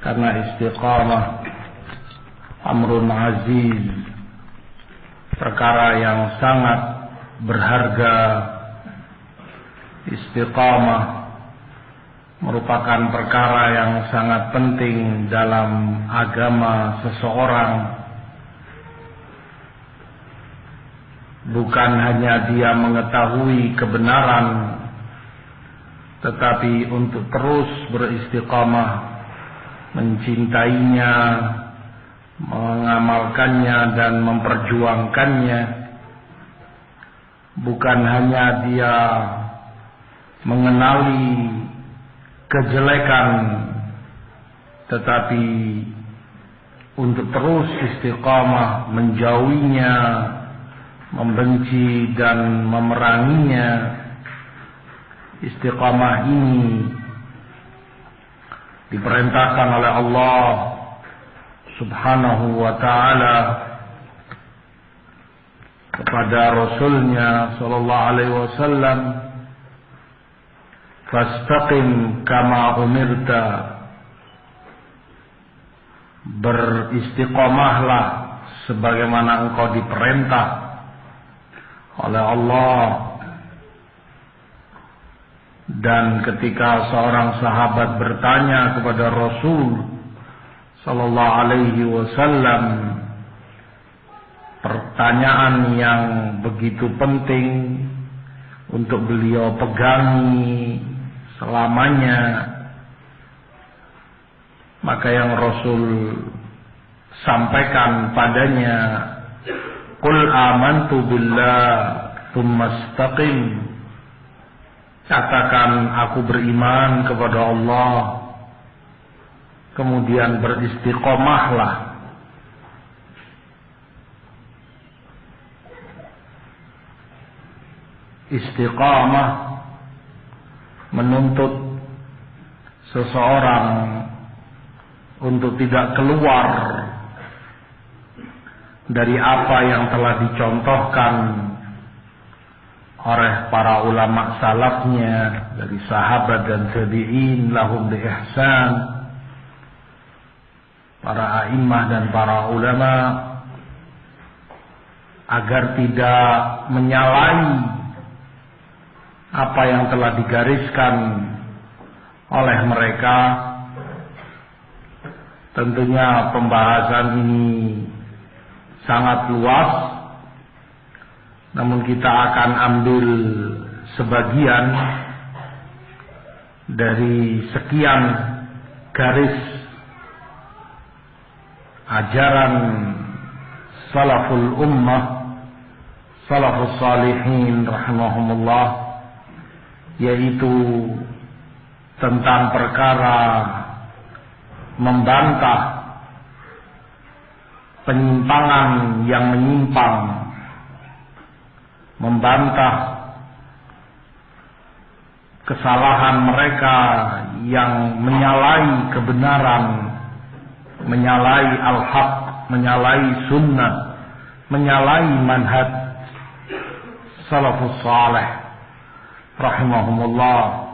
Karena istiqamah amrun aziz, perkara yang sangat berharga. Istiqamah merupakan perkara yang sangat penting dalam agama seseorang. Bukan hanya dia mengetahui kebenaran, tetapi untuk terus beristiqamah, mencintainya, mengamalkannya dan memperjuangkannya. Bukan hanya dia mengenali kejelekan, tetapi untuk terus istiqamah menjauhinya, membenci dan memeranginya. Istiqamah ini diperintahkan oleh Allah Subhanahu wa ta'ala kepada Rasulnya sallallahu alaihi wasallam, fastaqim kama umirta, beristiqamahlah sebagaimana engkau diperintah oleh Allah. Dan ketika seorang sahabat bertanya kepada Rasul sallallahu alaihi wasallam pertanyaan yang begitu penting untuk beliau pegangi selamanya, maka yang Rasul sampaikan padanya, qul amantu billah tsumma istaqim, katakan aku beriman kepada Allah, kemudian beristiqomahlah. Istiqamah menuntut seseorang untuk tidak keluar dari apa yang telah dicontohkan oleh para ulama salafnya, dari sahabat dan tabi'in lahum bi ihsan, para a'immah dan para ulama, agar tidak menyalahi apa yang telah digariskan oleh mereka. Tentunya pembahasan ini sangat luas, namun kita akan ambil sebagian dari sekian garis ajaran salaful ummah, salafus salihin rahimahumullah, yaitu tentang perkara membantah penyimpangan yang menyimpang, membantah kesalahan mereka yang menyalahi kebenaran, menyalahi al-haq, menyalahi sunnah, menyalahi manhaj salafus salih rahimahumullah.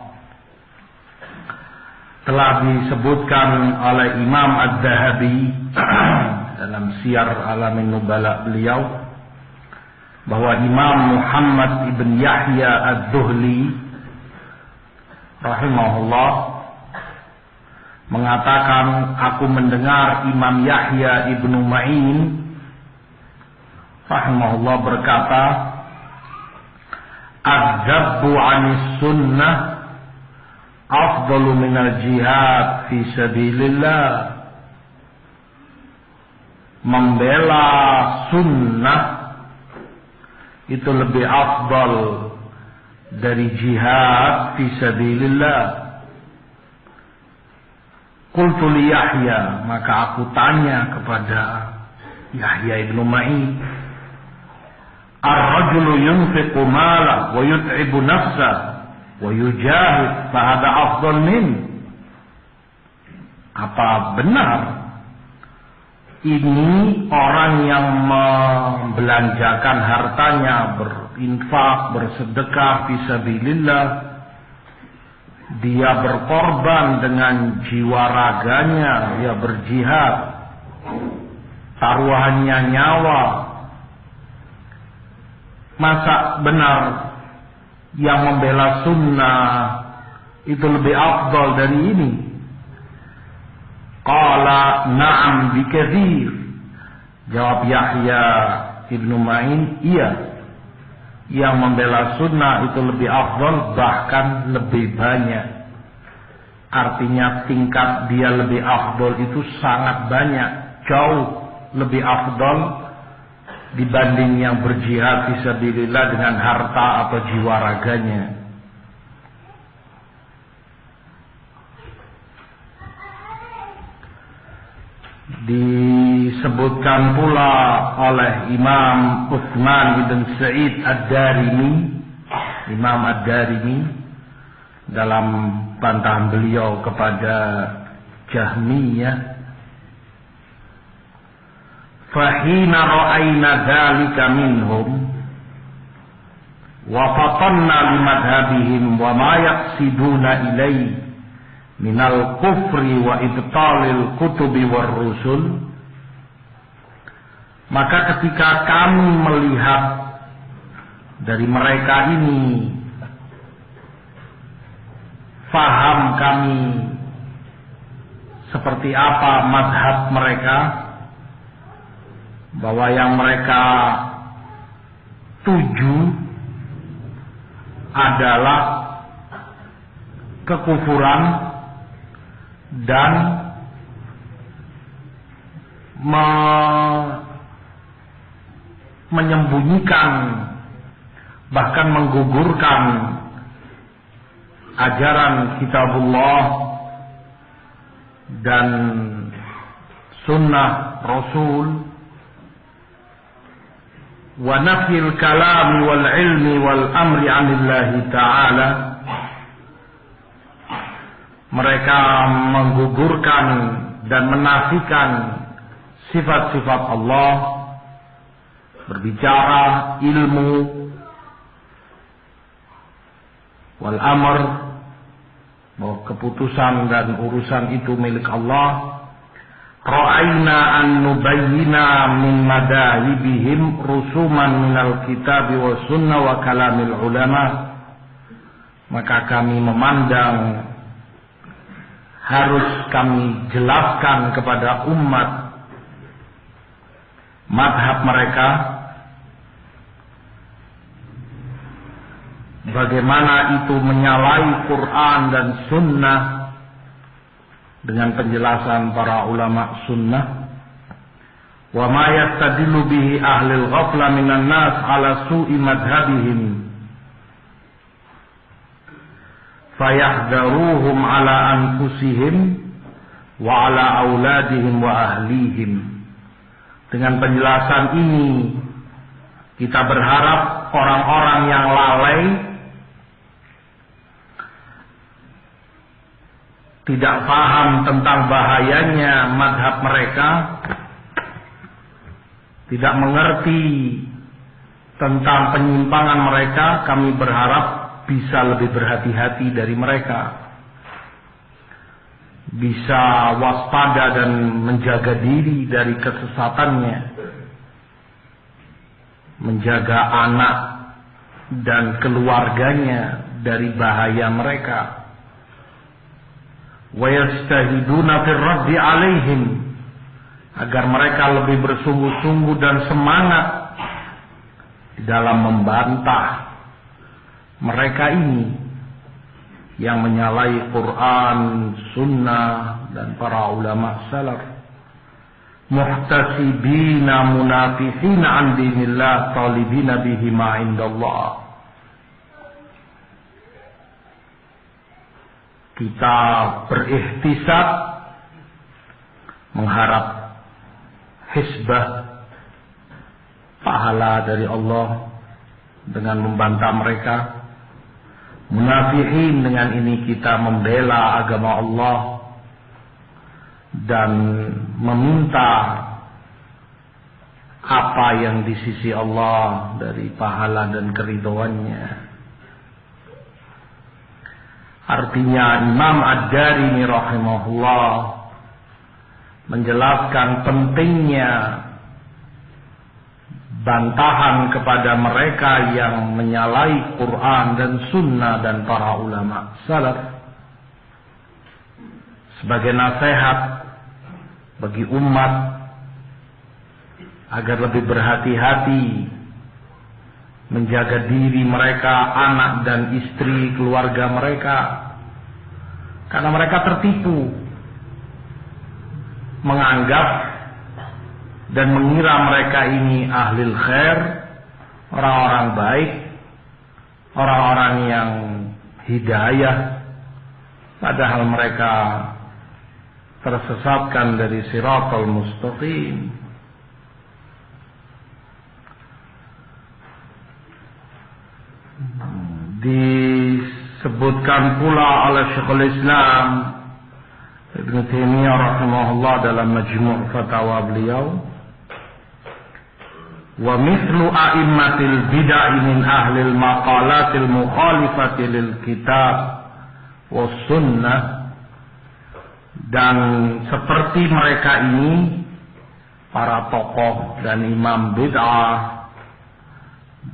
Telah disebutkan oleh Imam Ad-Dhahabi dalam Siyar Alamin Nubala beliau bahwa Imam Muhammad ibn Yahya Ad-Dhuhli rahimahullah mengatakan, aku mendengar Imam Yahya ibnu Ma'in rahimahullah berkata, az-zabbu 'anis sunnah afdalu minal jihad fi sabilillah. Membela sunnah itu lebih afdal dari jihad fi sabilillah. Qultu li Yahya, maka aku tanya kepada Yahya ibnu Ma'in, ar-rajulu yunfiqu malah wa yut'ibu nafsah wa yujahid fa hada afdal min. Apa benar ini orang yang membelanjakan hartanya, berinfak, bersedekah fisabilillah, dia berkorban dengan jiwa raganya, dia berjihad, taruhannya nyawa. Masa benar yang membela sunnah itu lebih afdal dari ini? Qala na'am bikatsir. Jawab Yahya ibnu Ma'in, iya, yang membela sunnah itu lebih afdal, bahkan lebih banyak. Artinya tingkat dia lebih afdal itu sangat banyak, jauh lebih afdal dibanding yang berjihad fisabilillah dengan harta atau jiwa raganya. Disebutkan pula oleh Imam Utsman bin Sa'id Ad-Darimi, Imam Ad-Darimi dalam bantahan beliau kepada Jahmiyah, fahina ra'ayna dzalika minhum wa fatanna limadhhabihim wa ma yaqsiduna ilaihi minal kufri wa ibtalil kutubi war rusul. Maka ketika kami melihat dari mereka ini, faham kami seperti apa madhab mereka, bahwa yang mereka tuju adalah kekufuran dan menyembunyikan, bahkan menggugurkan ajaran kitabullah dan sunnah Rasul, wa nafil kalami wal ilmi wal amri anillahi ta'ala. Mereka menggugurkan dan menafikan sifat-sifat Allah, berbicara ilmu, wal amr, bahwa keputusan dan urusan itu milik Allah. Ra'ayna an nubayyina min madahibihim rusuman minal kitabi wa sunnah wa kalamil ulama. Maka kami memandang harus kami jelaskan kepada umat madhab mereka, bagaimana itu menyalahi Quran dan sunnah dengan penjelasan para ulama sunnah. Wa ma yastadillu bihi ahlul ghafla minan nas ala su'i madhhabihim fayahdharuhum ala anfusihim wa ala auladihim wa ahlihim. Dengan penjelasan ini kita berharap orang-orang yang lalai, tidak paham tentang bahayanya madhab mereka, tidak mengerti tentang penyimpangan mereka, kami berharap bisa lebih berhati-hati dari mereka, bisa waspada dan menjaga diri dari kesesatannya, menjaga anak dan keluarganya dari bahaya mereka. Wa yastahiduna fir raddi alaihim, agar mereka lebih bersungguh-sungguh dan semangat di dalam membantah mereka ini yang menyalahi Quran, sunnah dan para ulama salaf. Muhtasibina munafihina an dinillah talibina bihi ma indallah. Kita berihtisab, mengharap hisbah, pahala dari Allah dengan membantah mereka. Munafikin, dengan ini kita membela agama Allah dan meminta apa yang di sisi Allah dari pahala dan keridhoannya. Artinya Imam Ad-Darimi rahimahullah menjelaskan pentingnya bantahan kepada mereka yang menyalahi Quran dan Sunnah dan para ulama salaf sebagai nasihat bagi umat agar lebih berhati-hati menjaga diri mereka, anak dan istri, keluarga mereka, karena mereka tertipu menganggap dan mengira mereka ini ahlul khair, orang-orang baik, orang-orang yang hidayah, padahal mereka tersesatkan dari siratal mustaqim. Disebutkan pula oleh Syekhul Islam Ibn Taimiyah rahimahullah dalam Majmu' Fatawa beliau, wa mithlu a'immatil bid'ah min ahlil maqalatil mukhalifati lil kitab was sunnah, dan seperti mereka ini para tokoh dan imam bid'ah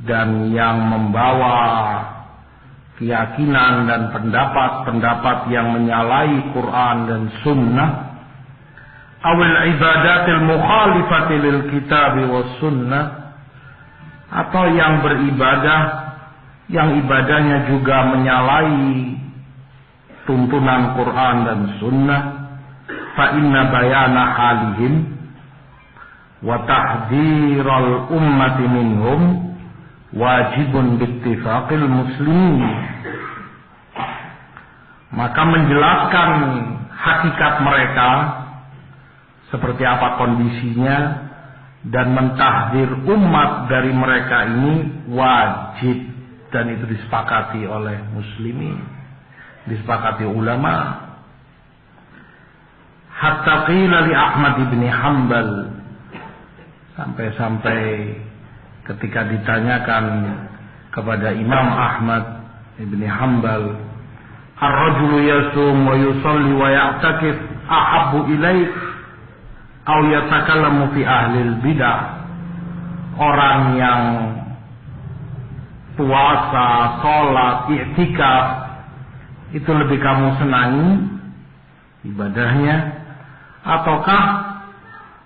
dan yang membawa keyakinan dan pendapat-pendapat yang menyalahi Quran dan Sunnah, awil ibadatil mukhalifati lil kitab was sunnah, atau yang beribadah yang ibadahnya juga menyalahi tuntunan Quran dan Sunnah, fa inna bayana halihim wa tahdhiral ummati minhum wajibun bittifaqil muslimin. Maka menjelaskan hakikat mereka seperti apa kondisinya dan mentahdir umat dari mereka ini wajib, dan itu disepakati oleh muslimin, disepakati ulama. Hatta qila li Ahmad bin Hanbal, sampai-sampai ketika ditanyakan kepada Imam Ahmad bin Hanbal, ar-rajulu yasum wa yusalli wa ya'takif ahabbu ilaik aw yatakallamu fi ahlil bidah, orang yang puasa, sholat, i'tikaf itu lebih kamu senangi ibadahnya, ataukah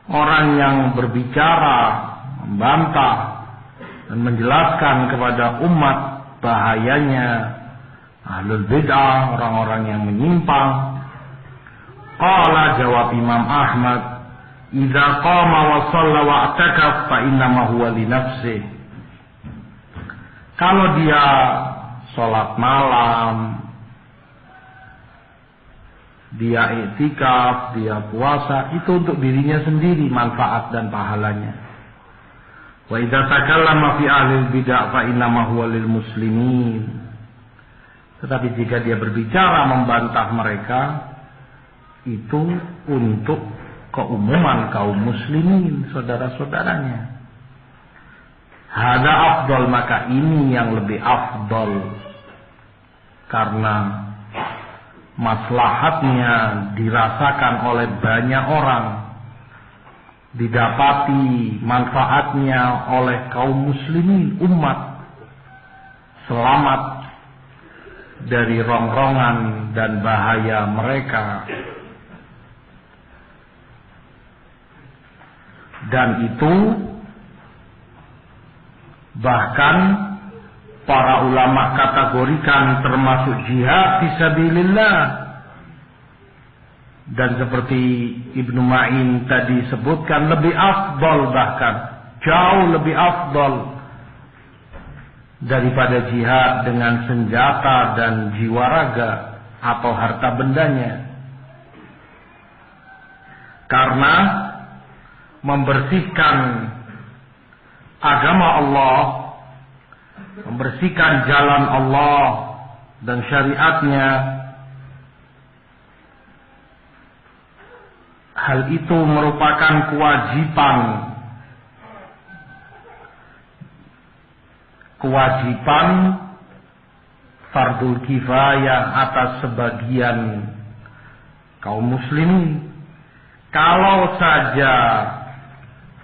orang yang berbicara, membantah dan menjelaskan kepada umat bahayanya ahlul bid'ah, orang-orang yang menyimpang? Qala, jawab Imam Ahmad, idza qama wa shalla wa i'takaf fa innama huwa li nafsihi. Kalau dia sholat malam, dia i'tikaf, dia puasa, itu untuk dirinya sendiri manfaat dan pahalanya. Wa idza takallama fi ahlil bid'ah fa innama huwa lil muslimin. Tetapi jika dia berbicara membantah mereka, itu untuk keumuman kaum muslimin, saudara-saudaranya. Hada afdal, maka ini yang lebih afdal, karena maslahatnya dirasakan oleh banyak orang, didapati manfaatnya oleh kaum muslimin, umat selamat dari rongrongan dan bahaya mereka. Dan itu bahkan para ulama kategorikan termasuk jihad fisabilillah. Dan seperti Ibnu Ma'in tadi sebutkan, lebih afdal, bahkan jauh lebih afdal daripada jihad dengan senjata dan jiwa raga atau harta bendanya. Karena membersihkan agama Allah, membersihkan jalan Allah dan syariatnya, hal itu merupakan kewajiban fardul kifayah atas sebagian kaum muslimin. Kalau saja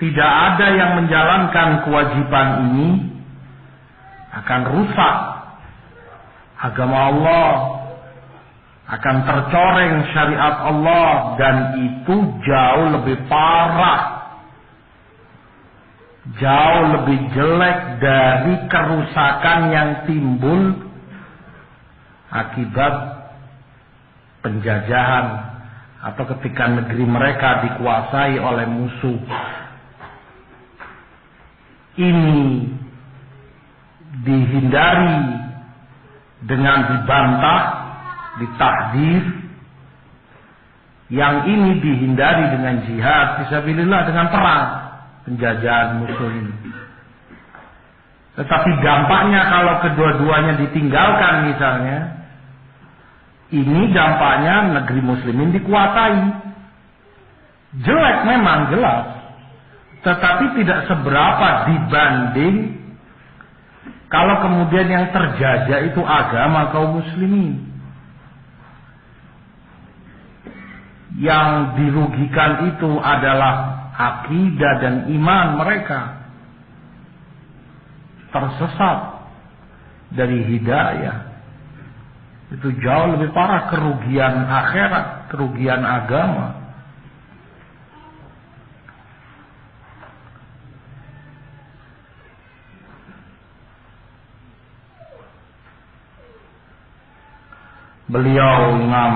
tidak ada yang menjalankan kewajiban ini, akan rusak agama Allah, akan tercoreng syariat Allah, dan itu jauh lebih parah, jauh lebih jelek dari kerusakan yang timbul akibat penjajahan atau ketika negeri mereka dikuasai oleh musuh. Ini dihindari dengan dibantah, ditahdir. Yang ini dihindari dengan jihad fisabilillah, dengan perang penjajahan musuh ini. Tetapi dampaknya kalau kedua-duanya ditinggalkan misalnya, ini dampaknya negeri muslimin dikuasai. Jelek memang, jelas, tetapi tidak seberapa dibanding kalau kemudian yang terjajah itu agama kaum muslimin. Yang dirugikan itu adalah akidah dan iman mereka. Tersesat dari hidayah. Itu jauh lebih parah, kerugian akhirat, kerugian agama. Beliau Imam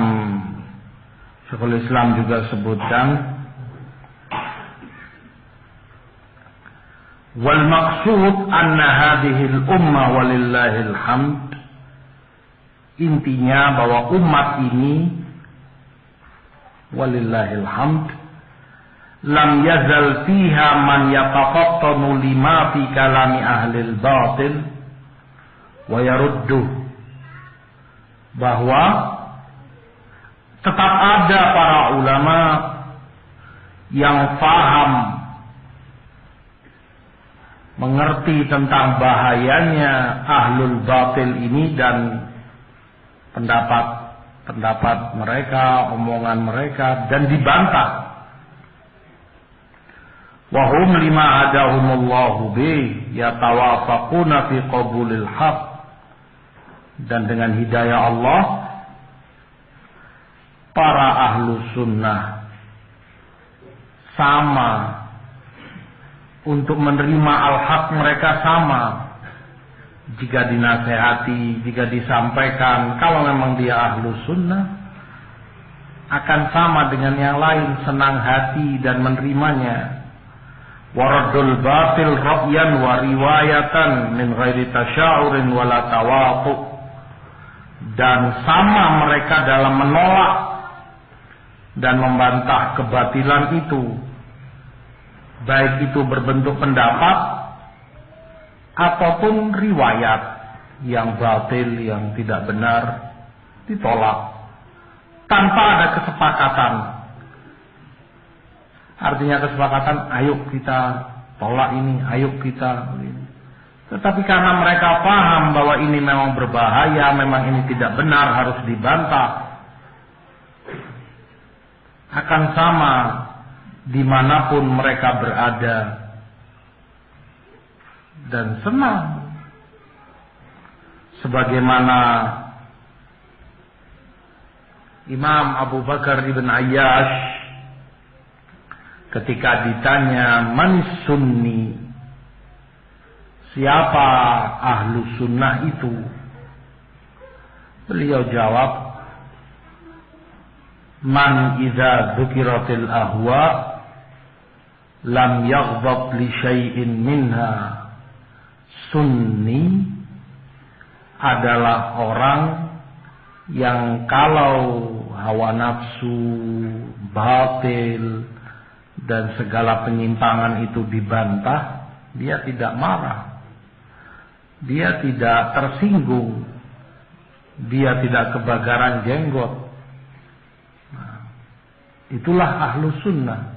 Syekhul Islam juga sebutkan, wal maqsud anna hadhihi al ummah walillahil hamd, intinya bahwa umat ini walillahil hamd lam yazal fiha man yatafattanu lima fi kalami ahlil batil wa yarudduh, bahwa tetap ada para ulama yang faham, mengerti tentang bahayanya ahlul batil ini dan pendapat mereka, omongan mereka, dan dibantah. Wahum lima hadahumullahu bih yatawafaquna fi qabulil haq, dan dengan hidayah Allah para ahlu sunnah sama untuk menerima al-haq, mereka sama jika dinasehati, jika disampaikan. Kalau memang dia ahlu sunnah, akan sama dengan yang lain, senang hati dan menerimanya. Waradul batil ra'yan wa riwayatan min ghairi tasya'urin wala tawafu, dan sama mereka dalam menolak dan membantah kebatilan itu, baik itu berbentuk pendapat ataupun riwayat yang batil, yang tidak benar, ditolak tanpa ada kesepakatan. Artinya kesepakatan, ayo kita tolak ini, ayo kita ini. Tetapi karena mereka paham bahwa ini memang berbahaya, memang ini tidak benar, harus dibantah, akan sama dimanapun mereka berada, dan senang. Sebagaimana Imam Abu Bakar ibn Ayyash ketika ditanya man sunni, siapa ahlu sunnah itu, beliau jawab, man idza dzukiratil ahwa lam yaghdab li syai'in minha. Sunni adalah orang yang kalau hawa nafsu, batil, dan segala penyimpangan itu dibantah, dia tidak marah, dia tidak tersinggung, dia tidak kebakaran jenggot. Itulah ahlu sunnah.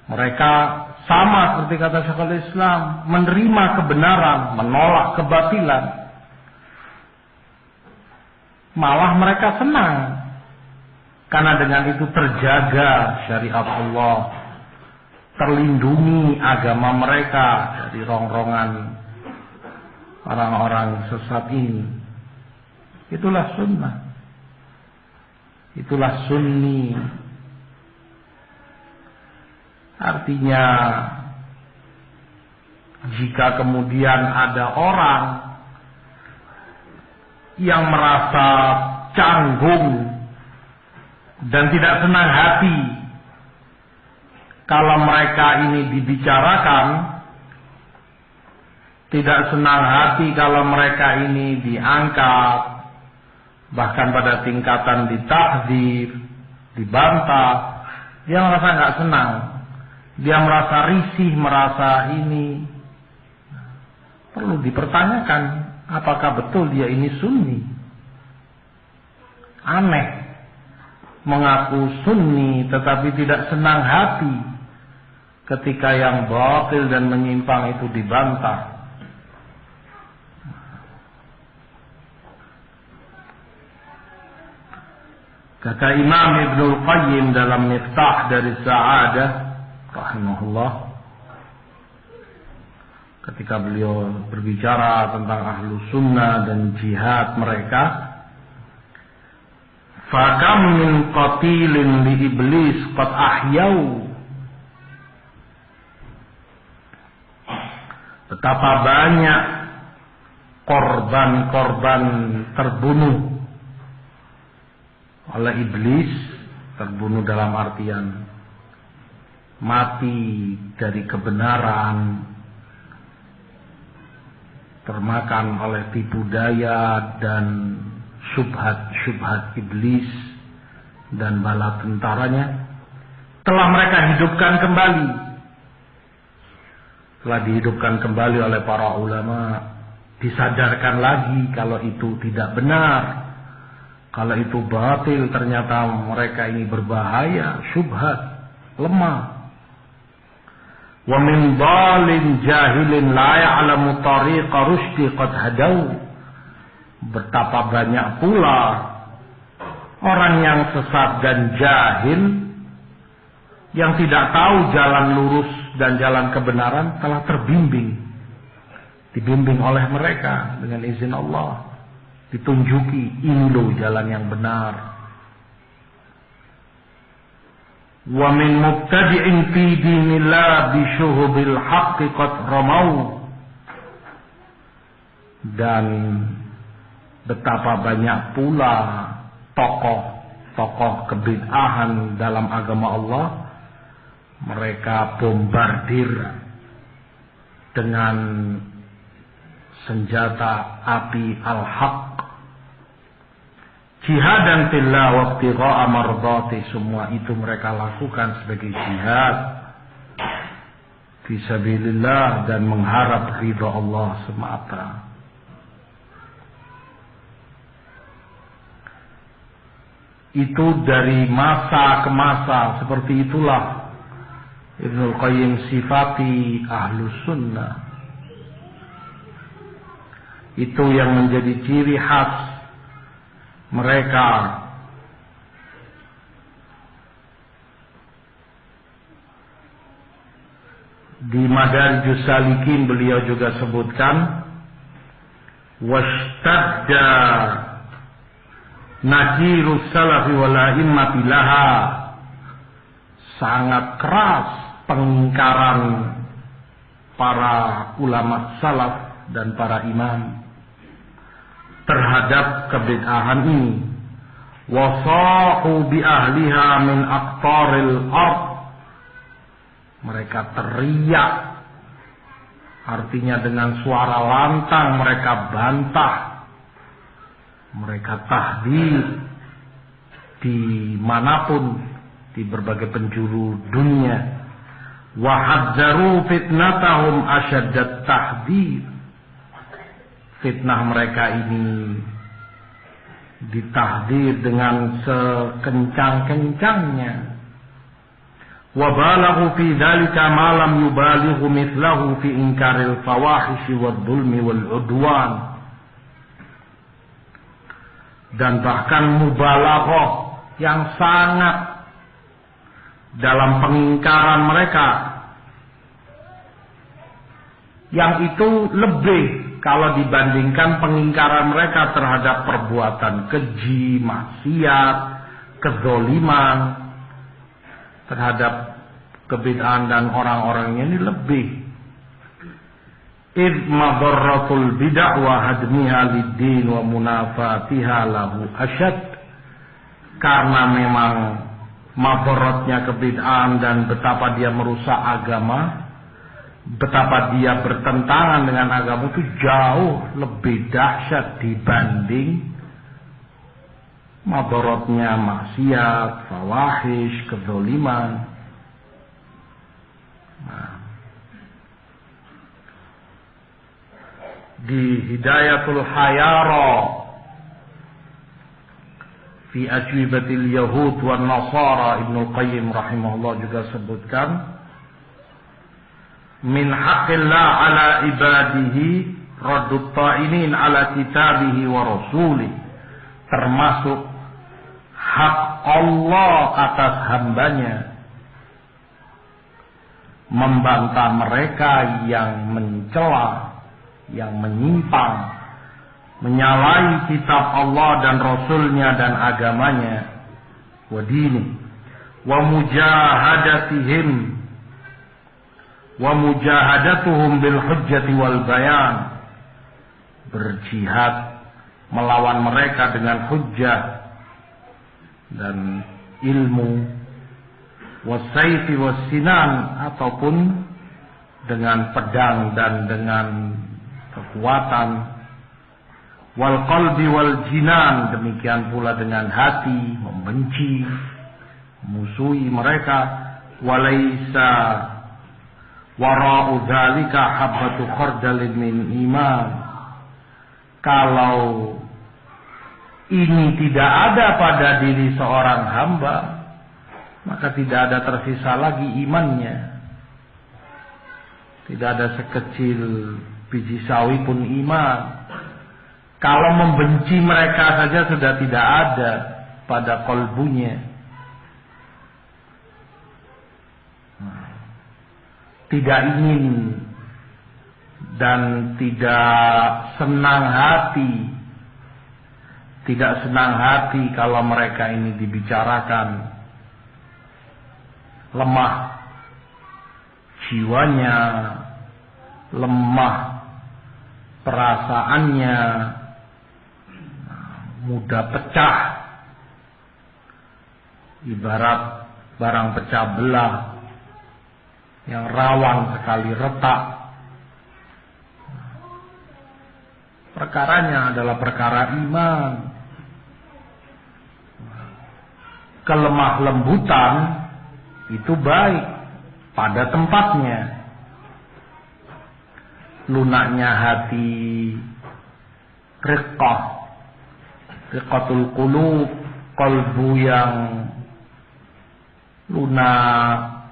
Mereka sama seperti kata Syekhul Islam, menerima kebenaran, menolak kebatilan. malah mereka senang. Karena dengan itu terjaga syariat Allah, terlindungi agama mereka dari rongrongan orang-orang sesat ini. Itulah sunnah. Itulah sunni. Artinya, jika kemudian ada orang yang merasa canggung dan tidak senang hati kalau mereka ini dibicarakan, tidak senang hati kalau mereka ini diangkat, bahkan pada tingkatan ditahdzir, dibantah, dia merasa nggak senang, dia merasa risih, merasa ini. Perlu dipertanyakan, apakah betul dia ini sunni? Aneh, mengaku sunni tetapi tidak senang hati ketika yang batil dan menyimpang itu dibantah. Kata Imam Ibnul Qayyim dalam Miftah dari Sa'adah rahimahullah, ketika beliau berbicara tentang ahlu sunnah dan jihad mereka, fakam min qatilin li iblis qad ahyau, betapa banyak korban-korban terbunuh oleh iblis, terbunuh dalam artian mati dari kebenaran, termakan oleh tipu daya dan syubhat iblis dan bala tentaranya, telah mereka hidupkan kembali. Telah dihidupkan kembali oleh para ulama, disadarkan lagi kalau itu tidak benar, kalau itu batil, ternyata mereka ini berbahaya, syubhat, lemah. Wa min dhalin jahilin la ya'lamu tariqa rusydi qad hadau. Betapa banyak pula orang yang sesat dan jahil, yang tidak tahu jalan lurus dan jalan kebenaran, telah terbimbing, dibimbing oleh mereka dengan izin Allah, ditunjuki ini loh jalan yang benar. Wa min mubtadi'in fi dinillah bi syuhubil haqqi qad ramau. Dan betapa banyak pula tokoh-tokoh kebid'ahan dalam agama Allah, mereka bombardir dengan senjata api al-haq, jihadan fillah wa ibtigha'a mardati. Semua itu mereka lakukan sebagai jihad fisabilillah dan mengharap ridha Allah semata. Itu dari masa ke masa, seperti itulah Ibnul Qayyim sifati ahlus sunnah. Itu yang menjadi ciri khas mereka. Di Madarijus Salikin beliau juga sebutkan, washtadda nakirus salafi wal a'immati laha, sangat keras pengingkaran para ulama salaf dan para imam terhadap kebid'ahan ini. Wasahu bi ahliha min aqtaril ard, mereka teriak, artinya dengan suara lantang mereka bantah, mereka tahdid dimanapun, di berbagai penjuru dunia. Wa hadzaru fitnatahum asyaddat tahdid, fitnah mereka ini ditahdir dengan sekencang-kencangnya. Wa balaghu fi dzalika ma lam yubalighu mithlahu fi inkaril fawahish wad dhulmi wal udwan. dan bahkan mubalaghah yang sangat dalam pengingkaran mereka, yang itu lebih kalau dibandingkan pengingkaran mereka terhadap perbuatan keji, maksiat, kezoliman, terhadap kebid'ahan dan orang-orangnya ini lebih. Id madarratul bid'ah wa hadmiha lid-din wa munafatiha lahu asyad. Karena memang madarratnya kebid'ahan dan betapa dia merusak agama, betapa dia bertentangan dengan agama itu jauh lebih dahsyat dibanding madaratnya maksiat, fawahish, kezaliman. Di Hidayatul Hayara fi Ajwibatil Yahud wan Nasara, Ibnu Qayyim rahimahullah juga sebutkan, min haqqillah ala ibadihi raddut ta'inin ala kitabihi wa rasulih, termasuk hak Allah atas hambanya membantah mereka yang mencela, yang menyimpang, menyalahi kitab Allah dan Rasulnya dan agamanya, wa dini, wa mujahadatihim, wa mujahadatuhum bil hujjati wal bayan, berjihad melawan mereka dengan hujjah dan ilmu, wasaifi wassinan, ataupun dengan pedang dan dengan kekuatan, wal qalbi wal jinan, demikian pula dengan hati, membenci, memusuhi mereka, walaisa wara'u dzalika habbatu khardalin min iman. Kalau ini tidak ada pada diri seorang hamba, maka tidak ada tersisa lagi imannya. Tidak ada sekecil biji sawi pun iman. Kalau membenci mereka saja sudah tidak ada pada kalbunya. Tidak ingin dan tidak senang hati. Tidak senang hati kalau mereka ini dibicarakan. Lemah jiwanya, lemah perasaannya, mudah pecah, ibarat barang pecah belah yang rawan sekali retak. Perkaranya adalah perkara iman. Kelemah lembutan itu baik pada tempatnya. Lunaknya hati, riqqah, riqqatul qulub, kalbu yang lunak,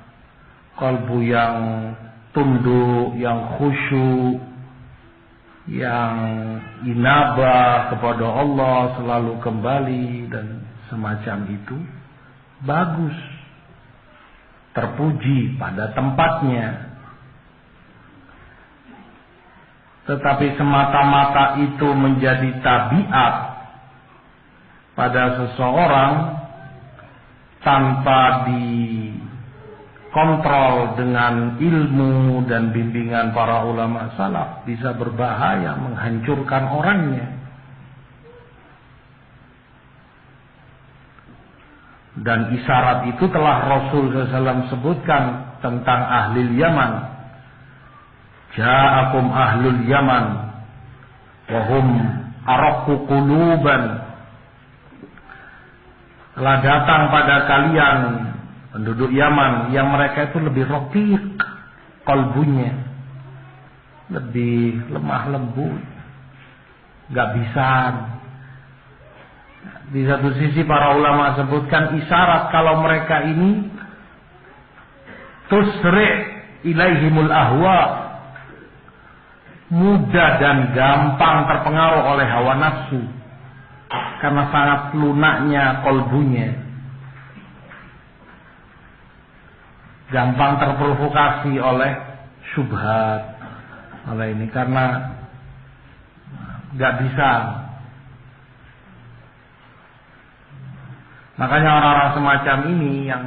kalbu yang tunduk, yang khusyuk, yang inabah kepada Allah, selalu kembali dan semacam itu, bagus, terpuji pada tempatnya. Tetapi semata-mata itu menjadi tabiat pada seseorang tanpa dikontrol dengan ilmu dan bimbingan para ulama salaf, bisa berbahaya, menghancurkan orangnya. Dan isyarat itu telah Rasul SAW sebutkan tentang ahli Yaman. Ja'akum ahlul Yaman wahum araqqu quluban. Telah datang pada kalian penduduk Yaman yang mereka itu lebih raqiq kalbunya, lebih lemah lembut, gak bisa. Di satu sisi para ulama sebutkan isyarat kalau mereka ini tusri' ilaihimul ahwa, mudah dan gampang terpengaruh oleh hawa nafsu, karena sangat lunaknya kolbunya, gampang terprovokasi oleh syubhat, oleh ini, karena nggak bisa. Makanya orang-orang semacam ini yang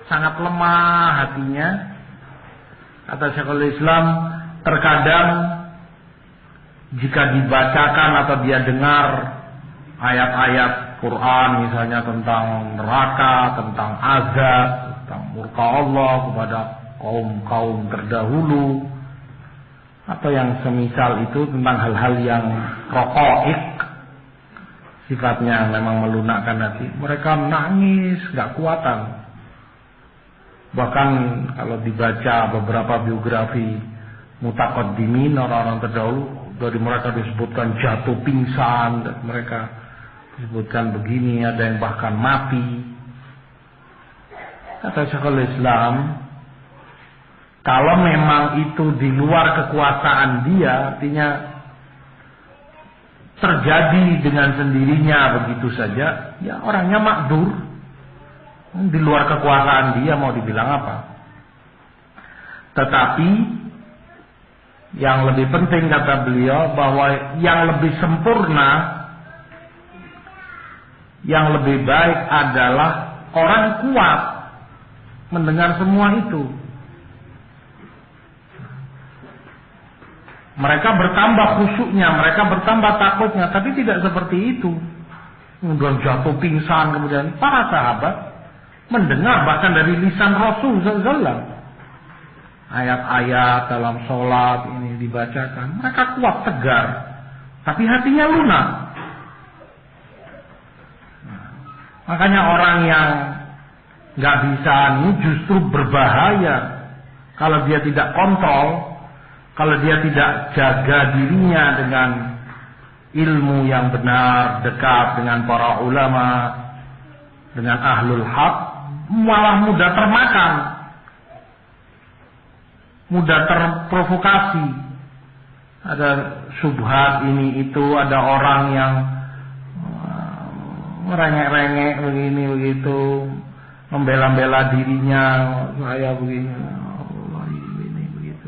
sangat lemah hatinya, kata Syekhul Islam, terkadang jika dibacakan atau dia dengar ayat-ayat Quran misalnya tentang neraka, tentang azab, tentang murka Allah kepada kaum-kaum terdahulu, atau yang semisal itu, tentang hal-hal yang raqaiq, sifatnya memang melunakkan hati, mereka nangis gak kuatan. Bahkan kalau dibaca beberapa biografi mutaqaddimin, orang-orang terdahulu, dari mereka disebutkan jatuh pingsan, dan mereka disebutkan begini, ada yang bahkan mati. Kata Syekhul Islam, kalau memang itu di luar kekuasaan dia, artinya terjadi dengan sendirinya begitu saja, ya orangnya makdur. Di luar kekuasaan dia, mau dibilang apa. Tetapi yang lebih penting, kata beliau, bahwa yang lebih sempurna, yang lebih baik adalah orang kuat mendengar semua itu. Mereka bertambah khusyuknya, mereka bertambah takutnya, tapi tidak seperti itu. Kemudian jatuh pingsan, kemudian para sahabat mendengar bahkan dari lisan Rasul SAW. Ayat-ayat dalam sholat ini dibacakan, mereka kuat, tegar, tapi hatinya lunak. Makanya orang yang nggak bisa ini justru berbahaya kalau dia tidak kontrol, kalau dia tidak jaga dirinya dengan ilmu yang benar, dekat dengan para ulama, dengan ahlul haq, malah mudah termakan, mudah terprovokasi. Ada syubhat ini itu, ada orang yang merengek-rengek begini begitu, membela-bela dirinya, saya begini, Allah ini begitu.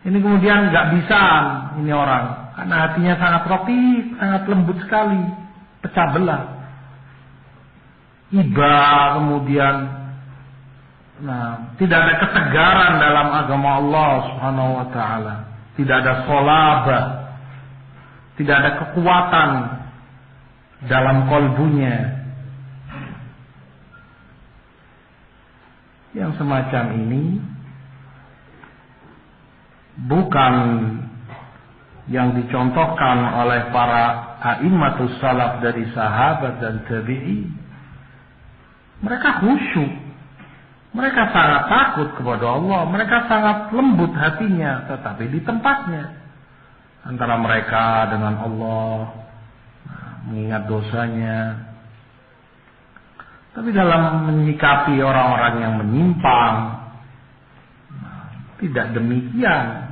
Ini kemudian nggak bisa ini orang, karena hatinya sangat raqiq, sangat lembut sekali, pecah belah. Iba kemudian, tidak ada ketegaran dalam agama Allah Subhanahu wa taala, tidak ada sholabah, tidak ada kekuatan dalam kolbunya. Yang semacam ini bukan yang dicontohkan oleh para a'immatus salaf dari sahabat dan tabi'in. Mereka khusyuk, mereka sangat takut kepada Allah, mereka sangat lembut hatinya, tetapi di tempatnya, antara mereka dengan Allah, mengingat dosanya. Tapi dalam menyikapi orang-orang yang menyimpang, tidak demikian.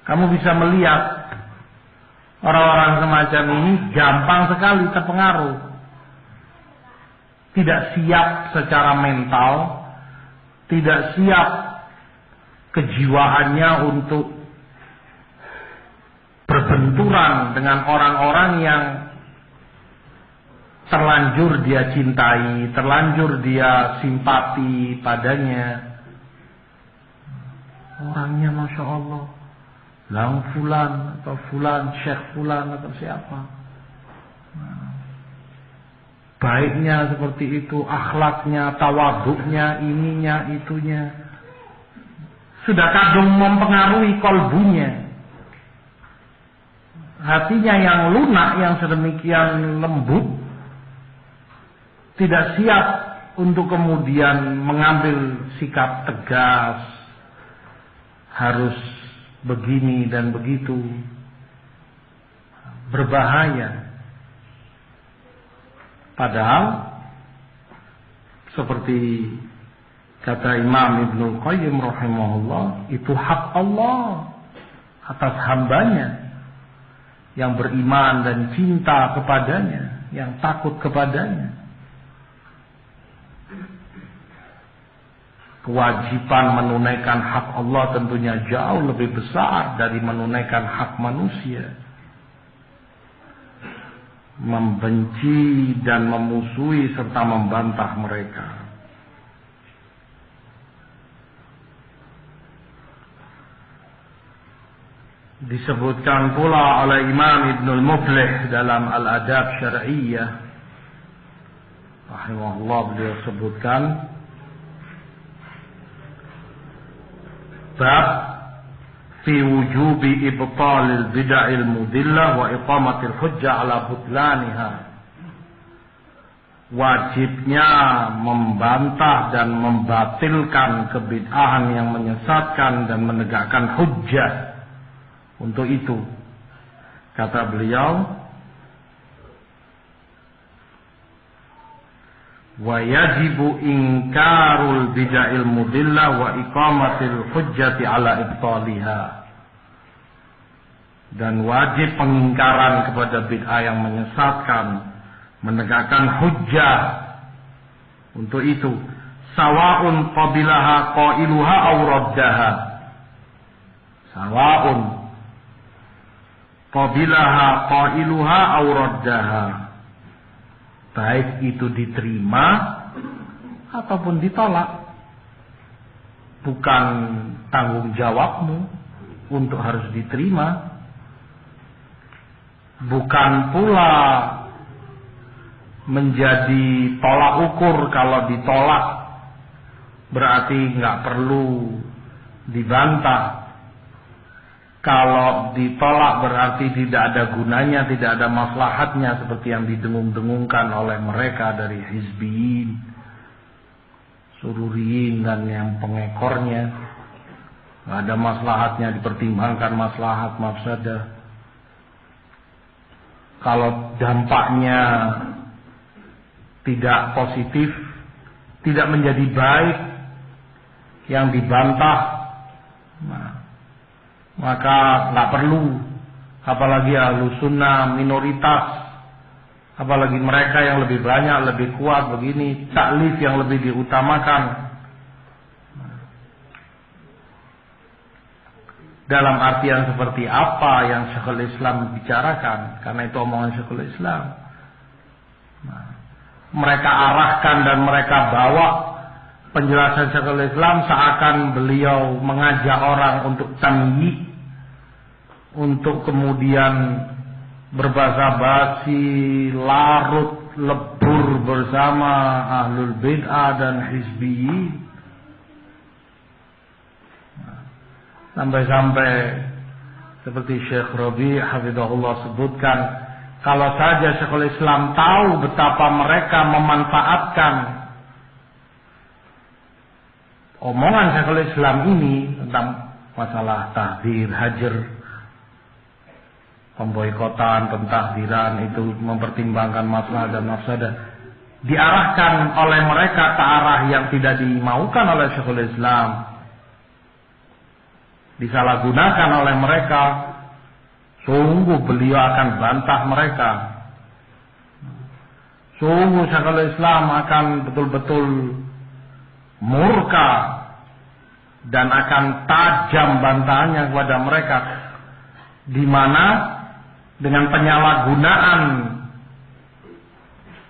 Kamu bisa melihat orang-orang semacam ini gampang sekali terpengaruh, tidak siap secara mental, tidak siap kejiwaannya untuk berbenturan dengan orang-orang yang terlanjur dia cintai, terlanjur dia simpati padanya. Orangnya Masya Allah, Lang Fulan atau Fulan, Syekh Fulan atau siapa, baiknya seperti itu, akhlaknya, tawaduknya, ininya, itunya, sudah kadung mempengaruhi kolbunya. Hatinya yang lunak, yang sedemikian lembut, tidak siap untuk kemudian mengambil sikap tegas, harus begini dan begitu. Berbahaya. Padahal seperti kata Imam Ibnul Qayyim rahimahullah, itu hak Allah atas hambanya. yang beriman dan cinta kepadanya, yang takut kepadanya. Kewajiban menunaikan hak Allah tentunya jauh lebih besar dari menunaikan hak manusia. Membenci dan memusuhi serta membantah mereka. Disebutkan pula oleh Imam Ibnul Muflih dalam Al-Adab Syar'iyyah rahimahullah, beliau sebutkan bab fi wujubi ibtalil bid'il mudillah wa iqamatil hujjah ala butlaniha, wajibnya membantah dan membatilkan kebid'ahan yang menyesatkan dan menegakkan hujjah untuk itu. Kata beliau, wa yajibu inkarul bid'il mudillah wa iqamatil hujjati ala ibtaliha, dan wajib pengingkaran kepada bid'ah yang menyesatkan, menegakkan hujjah untuk itu. Sawa'un qabilaha qailuha aw raddaha, sawa'un qabilaha qailuha aw raddaha, baik itu diterima ataupun ditolak. Bukan tanggung jawabmu untuk harus diterima. Bukan pula menjadi tolak ukur. Kalau ditolak berarti nggak perlu dibantah. Kalau ditolak berarti tidak ada gunanya, tidak ada maslahatnya, seperti yang didengung-dengungkan oleh mereka dari hizbiyin, sururiyin dan yang pengekornya. Nggak ada maslahatnya, dipertimbangkan maslahat mafsadah. Kalau dampaknya tidak positif, tidak menjadi baik, yang dibantah, maka nggak perlu, apalagi ahlu sunnah minoritas, apalagi mereka yang lebih banyak, lebih kuat begini, taklif yang lebih diutamakan. Dalam artian seperti apa yang Syekhul Islam bicarakan, karena itu omongan Syekhul Islam. Mereka arahkan dan mereka bawa penjelasan Syekhul Islam seakan beliau mengajak orang untuk tamyi, untuk kemudian berbasa-basi, larut lebur bersama ahlul bid'ah dan hizbiyin. Sampai-sampai seperti Syekh Rabi' hafizahullah sebutkan, kalau saja Syekhul Islam tahu betapa mereka memanfaatkan omongan Syekhul Islam ini tentang masalah tahdir, hajar, pemboikotan, pentahdiran, itu mempertimbangkan masalah dan mafsadah, diarahkan oleh mereka ke arah yang tidak dimaukan oleh Syekhul Islam, disalahgunakan oleh mereka, sungguh beliau akan bantah mereka. Sungguh Syekhul Islam akan betul-betul murka dan akan tajam bantahannya kepada mereka, di mana dengan penyalahgunaan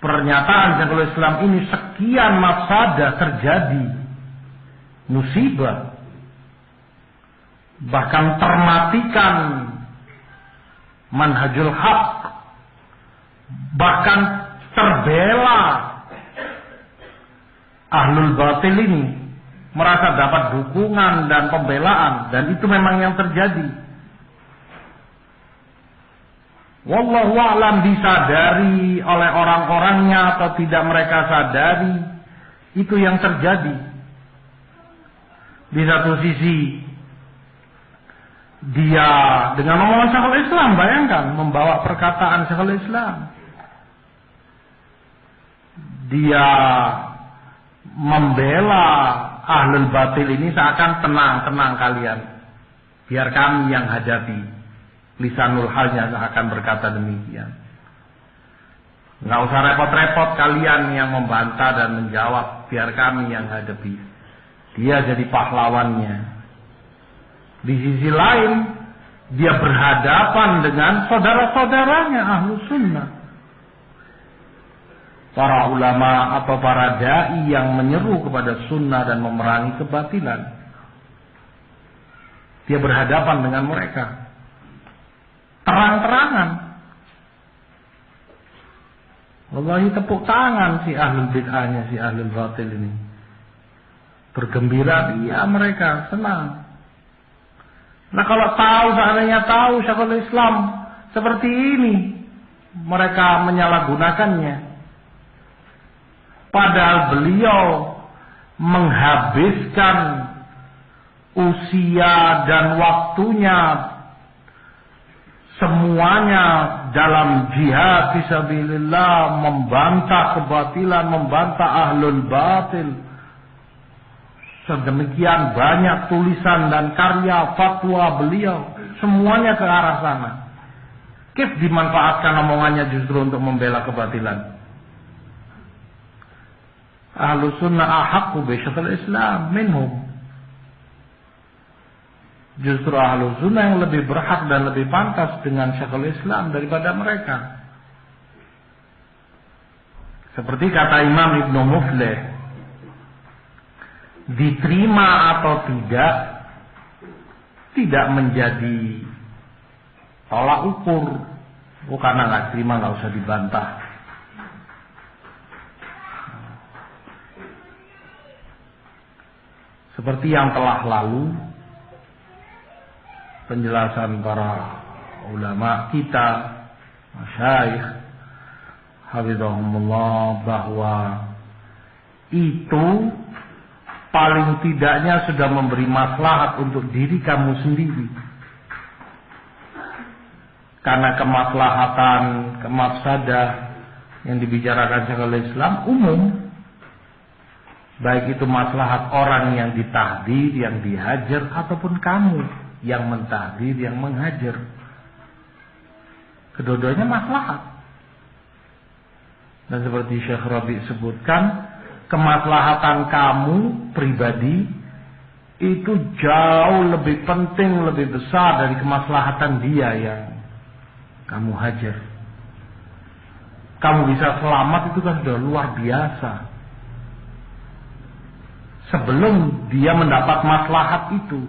pernyataan Syekhul Islam ini sekian mafsadah terjadi, musibah, bahkan termatikan manhajul haq, bahkan terbela ahlul batil ini, merasa dapat dukungan dan pembelaan, dan itu memang yang terjadi. Wallahu a'lam, disadari oleh orang-orangnya atau tidak mereka sadari, itu yang terjadi. Di satu sisi dia dengan omongan Syekhul Islam, bayangkan membawa perkataan Syekhul Islam, dia membela ahlul batil ini seakan tenang kalian, biar kami yang hadapi. lisanul halnya akan berkata demikian. Nggak usah repot-repot kalian yang membantah dan menjawab, biar kami yang hadapi. Dia jadi pahlawannya. Di sisi lain, dia berhadapan dengan saudara-saudaranya Ahlus Sunnah. Para ulama atau para dai yang menyeru kepada sunnah dan memerangi kebatilan. Dia berhadapan dengan mereka. Terang-terangan. Wallahi tepuk tangan si ahlul bid'ahnya, si ahlul batil ini. Bergembira dia mereka, senang. Nah kalau tahu, seandainya tahu Syekhul Islam seperti ini, mereka menyalahgunakannya. Padahal beliau menghabiskan usia dan waktunya semuanya dalam jihad fisabilillah, membantah kebatilan, membantah ahlul batil. Sedemikian banyak tulisan dan karya fatwa beliau, semuanya ke arah sana. Kif dimanfaatkan omongannya justru untuk membela kebatilan. Ahlus sunnah ahaqqu bi Syekhul Islam minhum. Justru Ahlus Sunnah yang lebih berhak dan lebih pantas dengan Syekhul Islam daripada mereka. Seperti kata Imam Ibnu Muflih, diterima atau tidak menjadi tolak ukur. Karena nggak terima nggak usah dibantah. Seperti yang telah lalu, penjelasan para ulama kita, masyayikh hafizahumullah, bahwa itu paling tidaknya sudah memberi maslahat untuk diri kamu sendiri. Karena kemaslahatan, kemafsadah yang dibicarakan Syekhul Islam umum. Baik itu maslahat orang yang ditahdir, yang dihajar, ataupun kamu yang mentahdir, yang menghajar. Kedua-duanya maslahat. Dan seperti Syekh Rabi sebutkan, kemaslahatan kamu pribadi itu jauh lebih penting, lebih besar dari kemaslahatan dia yang kamu hajar. Kamu bisa selamat itu kan sudah luar biasa. Sebelum dia mendapat maslahat itu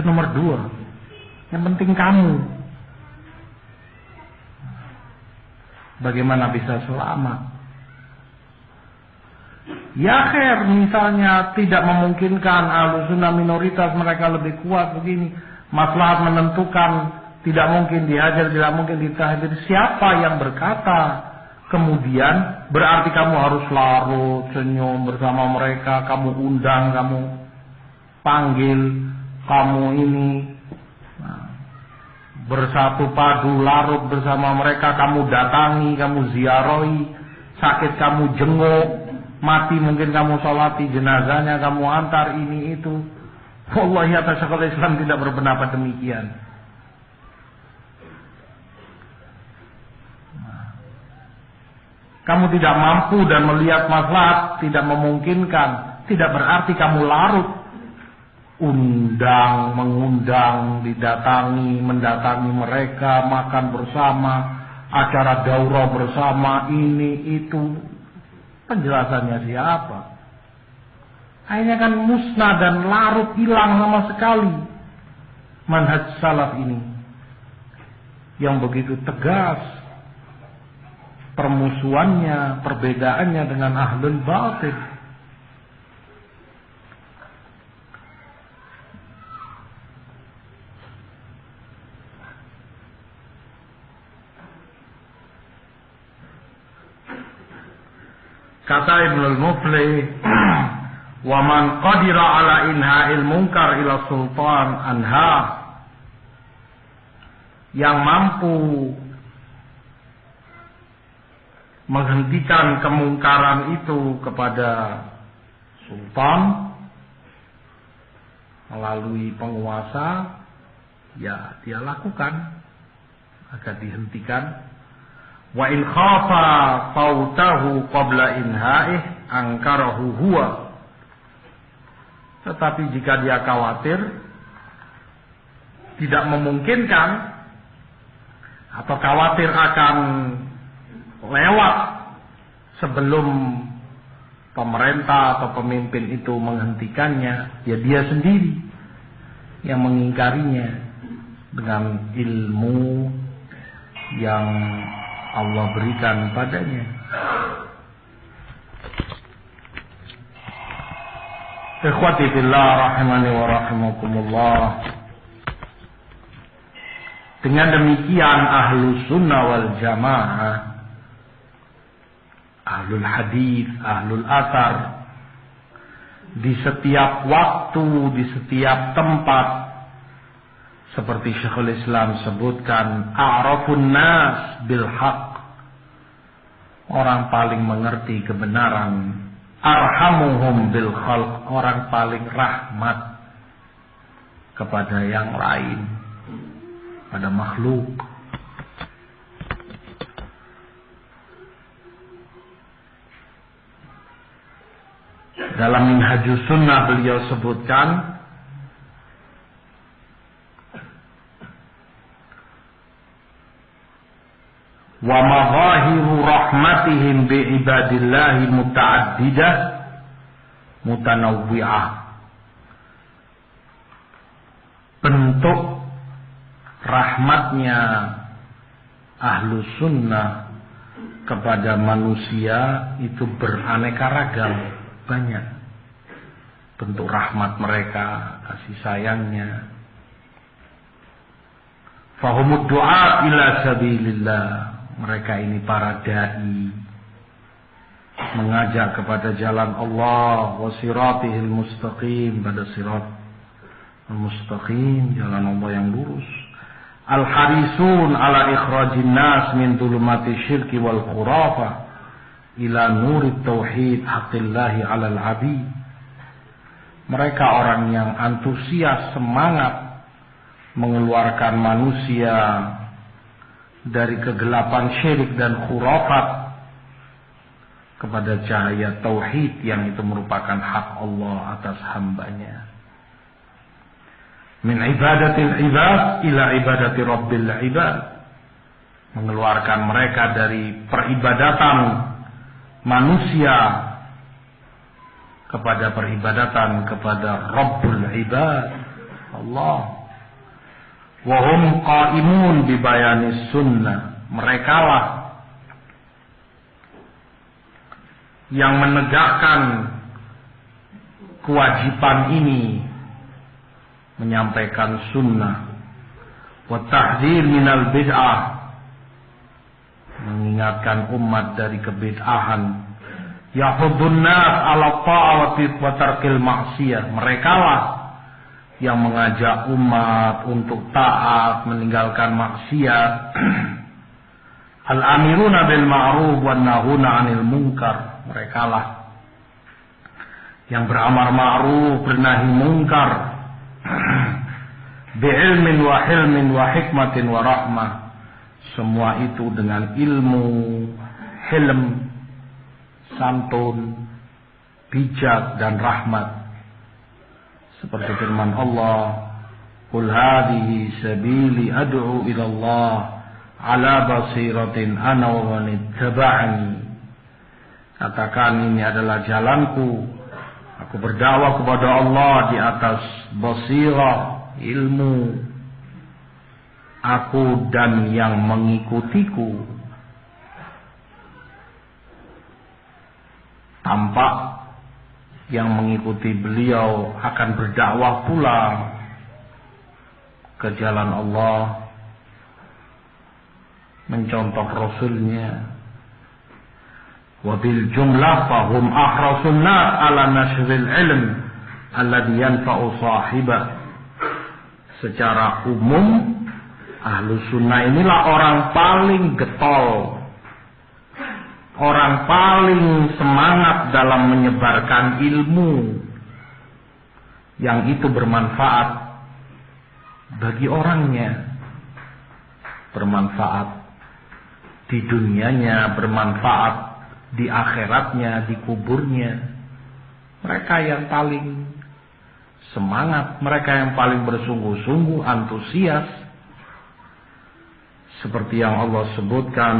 nomor 2. Yang penting kamu bagaimana bisa selamat. Ya khair, misalnya tidak memungkinkan, Ahlus Sunnah minoritas, mereka lebih kuat begini, maslahat menentukan, tidak mungkin dihajar, tidak mungkin ditahdir. Siapa yang berkata kemudian berarti kamu harus larut senyum bersama mereka, kamu undang, kamu panggil, kamu ini bersatu padu larut bersama mereka, kamu datangi, kamu ziarahi, sakit kamu jenguk, mati mungkin kamu sholati jenazahnya, kamu antar ini itu. Wallahi atas Syekhul Islam tidak berpendapat demikian. Kamu tidak mampu dan melihat maslahat, tidak memungkinkan, tidak berarti kamu larut. Undang, mengundang, didatangi, mendatangi mereka, makan bersama, acara daurah bersama, ini, itu. Penjelasannya siapa? Akhirnya kan musnah dan larut, hilang sama sekali manhaj salaf ini. Yang begitu tegas permusuhannya, perbedaannya dengan ahlul batil. Kata Ibnul Muflih, wa man qadira ala inha'il munkar ila sultan anha, yang mampu menghentikan kemungkaran itu kepada sultan melalui penguasa, ya dia lakukan agar dihentikan. Wa in khafa fautahu qabla inha'ih angkarahu huwa. Tetapi jika dia khawatir tidak memungkinkan atau khawatir akan lewat sebelum pemerintah atau pemimpin itu menghentikannya, ya dia sendiri yang mengingkarinya dengan ilmu yang Allah berikan padanya. Ikhwati fillah rahimani wa rahimakumullah. Dengan demikian Ahlus Sunnah wal Jamaah, Ahlul Hadis, Ahlul Athar, di setiap waktu, di setiap tempat, seperti Syekhul Islam sebutkan, a'rafun nas bil haq, orang paling mengerti kebenaran, arhamuhum bil khalq, orang paling rahmat kepada yang lain, pada makhluk. Dalam Minhajus Sunnah beliau sebutkan, wa mazahiru rahmatihim bi ibadillahi muta'addidah mutanawwi'ah. Bentuk rahmatnya Ahlus Sunnah kepada manusia itu beraneka ragam, banyak bentuk rahmat mereka, kasih sayangnya. Fahumud du'a ila sabilillah, mereka ini para dai, mengajak kepada jalan Allah, wa siratihil mustaqim, pada sirat al-mustaqim, jalan Allah yang lurus. Al-harisun ala ikhrajin nas min dhulumati syirki wal khurafah ila nurit tauhid haqqillahi alal abid. Mereka orang yang antusias, semangat mengeluarkan manusia dari kegelapan syirik dan khurafat kepada cahaya tauhid yang itu merupakan hak Allah atas hambanya. Min ibadatil ibad ila ibadati rabbil ibad, mengeluarkan mereka dari peribadatan manusia kepada peribadatan kepada Rabbul Ibad, Allah. Wa hum qaimun bi bayanis sunnah, merekalah yang menegakkan kewajiban ini, menyampaikan sunnah. Wa tahdzir minal bid'ah, mengingatkan umat dari kebid'ahan. Yahudun nas ala ta'awati wa tarkil maksiyah, merekalah yang mengajak umat untuk taat, meninggalkan maksiat. Al-amiruna bil ma'ruf wan nahuna 'anil munkar, merekalah yang beramar ma'ruf, bernahi munkar. Bi'ilmin wa hilmin wa hikmatin wa rahmah, semua itu dengan ilmu, hilm, santun, bijak dan rahmat. Seperti firman Allah, qul hadhihi sabili ad'u ila Allah ala basiratin ana wa man ittaba'ani. Katakan, ini adalah jalanku, aku berdakwah kepada Allah di atas basirah, ilmu, aku dan yang mengikutiku. Tampak yang mengikuti beliau akan berdakwah pula ke jalan Allah, mencontoh Rasulnya. Wabil jumlah fahum ahrasun nas ala nashril ilm alladhi yanfa'u sahibah. Secara umum Ahlus Sunnah inilah orang paling getol, orang paling semangat dalam menyebarkan ilmu yang itu bermanfaat bagi orangnya, bermanfaat di dunianya, bermanfaat di akhiratnya, di kuburnya. Mereka yang paling semangat, mereka yang paling bersungguh-sungguh, antusias. Seperti yang Allah sebutkan,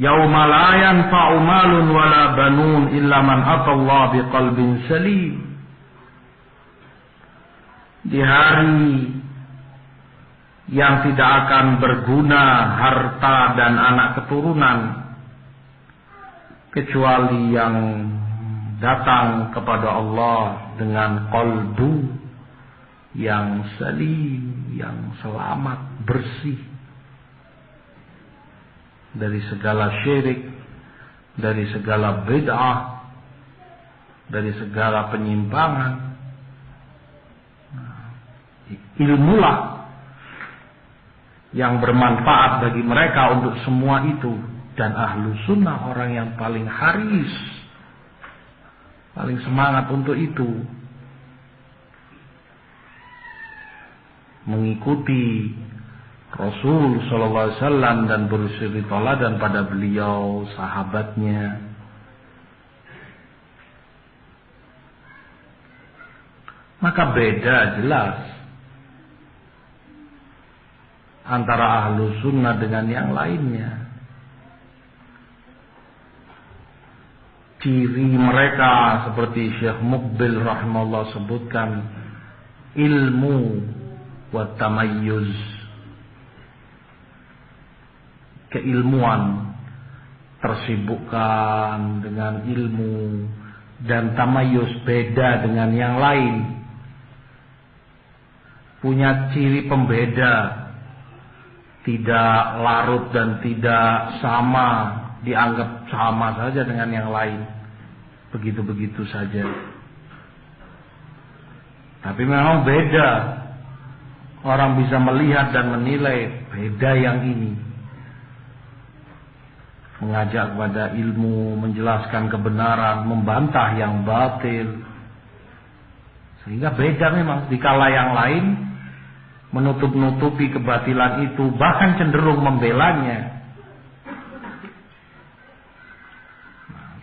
yauma la yanfa'u malun wala banun illa man atallaha biqalbin salim. Di hari yang tidak akan berguna harta dan anak keturunan kecuali yang datang kepada Allah dengan qalbu yang salim, yang selamat, bersih dari segala syirik, dari segala bid'ah, dari segala penyimpangan. Ilmulah yang bermanfaat bagi mereka untuk semua itu. Dan ahlu sunnah orang yang paling haris, paling semangat untuk itu, mengikuti Rasul sallallahu alaihi wasallam dan bersuri teladan pada beliau, sahabatnya. Maka beda jelas antara ahlu sunnah dengan yang lainnya. Ciri mereka seperti Syekh Muqbil rahimahullah sebutkan, ilmu wa tamayyuz, keilmuan, tersibukkan dengan ilmu, dan tamayyuz, beda dengan yang lain, punya ciri pembeda, tidak larut dan tidak sama, dianggap sama saja dengan yang lain, begitu-begitu saja. Tapi memang beda. Orang bisa melihat dan menilai beda yang ini. Mengajak kepada ilmu, menjelaskan kebenaran, membantah yang batil. Sehingga beda memang. Dikala yang lain menutup-nutupi kebatilan itu, bahkan cenderung membelanya.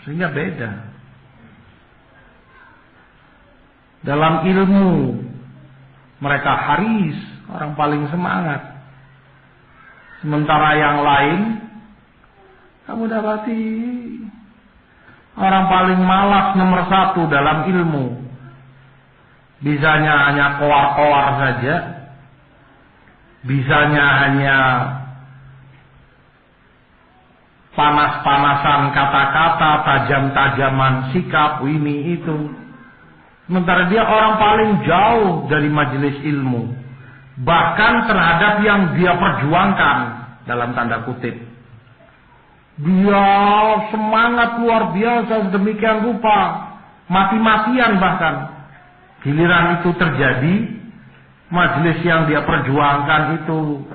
Sehingga beda. Dalam ilmu mereka haris, orang paling semangat. Sementara yang lain kamu dapati orang paling malas nomor 1 dalam ilmu. Bisanya hanya koar-koar saja. Bisanya hanya panas-panasan kata-kata, tajam-tajaman sikap, ini itu. Sementara dia orang paling jauh dari majelis ilmu. Bahkan terhadap yang dia perjuangkan, dalam tanda kutip. Dia semangat luar biasa sedemikian rupa. Mati-matian bahkan. Giliran itu terjadi, majelis yang dia perjuangkan itu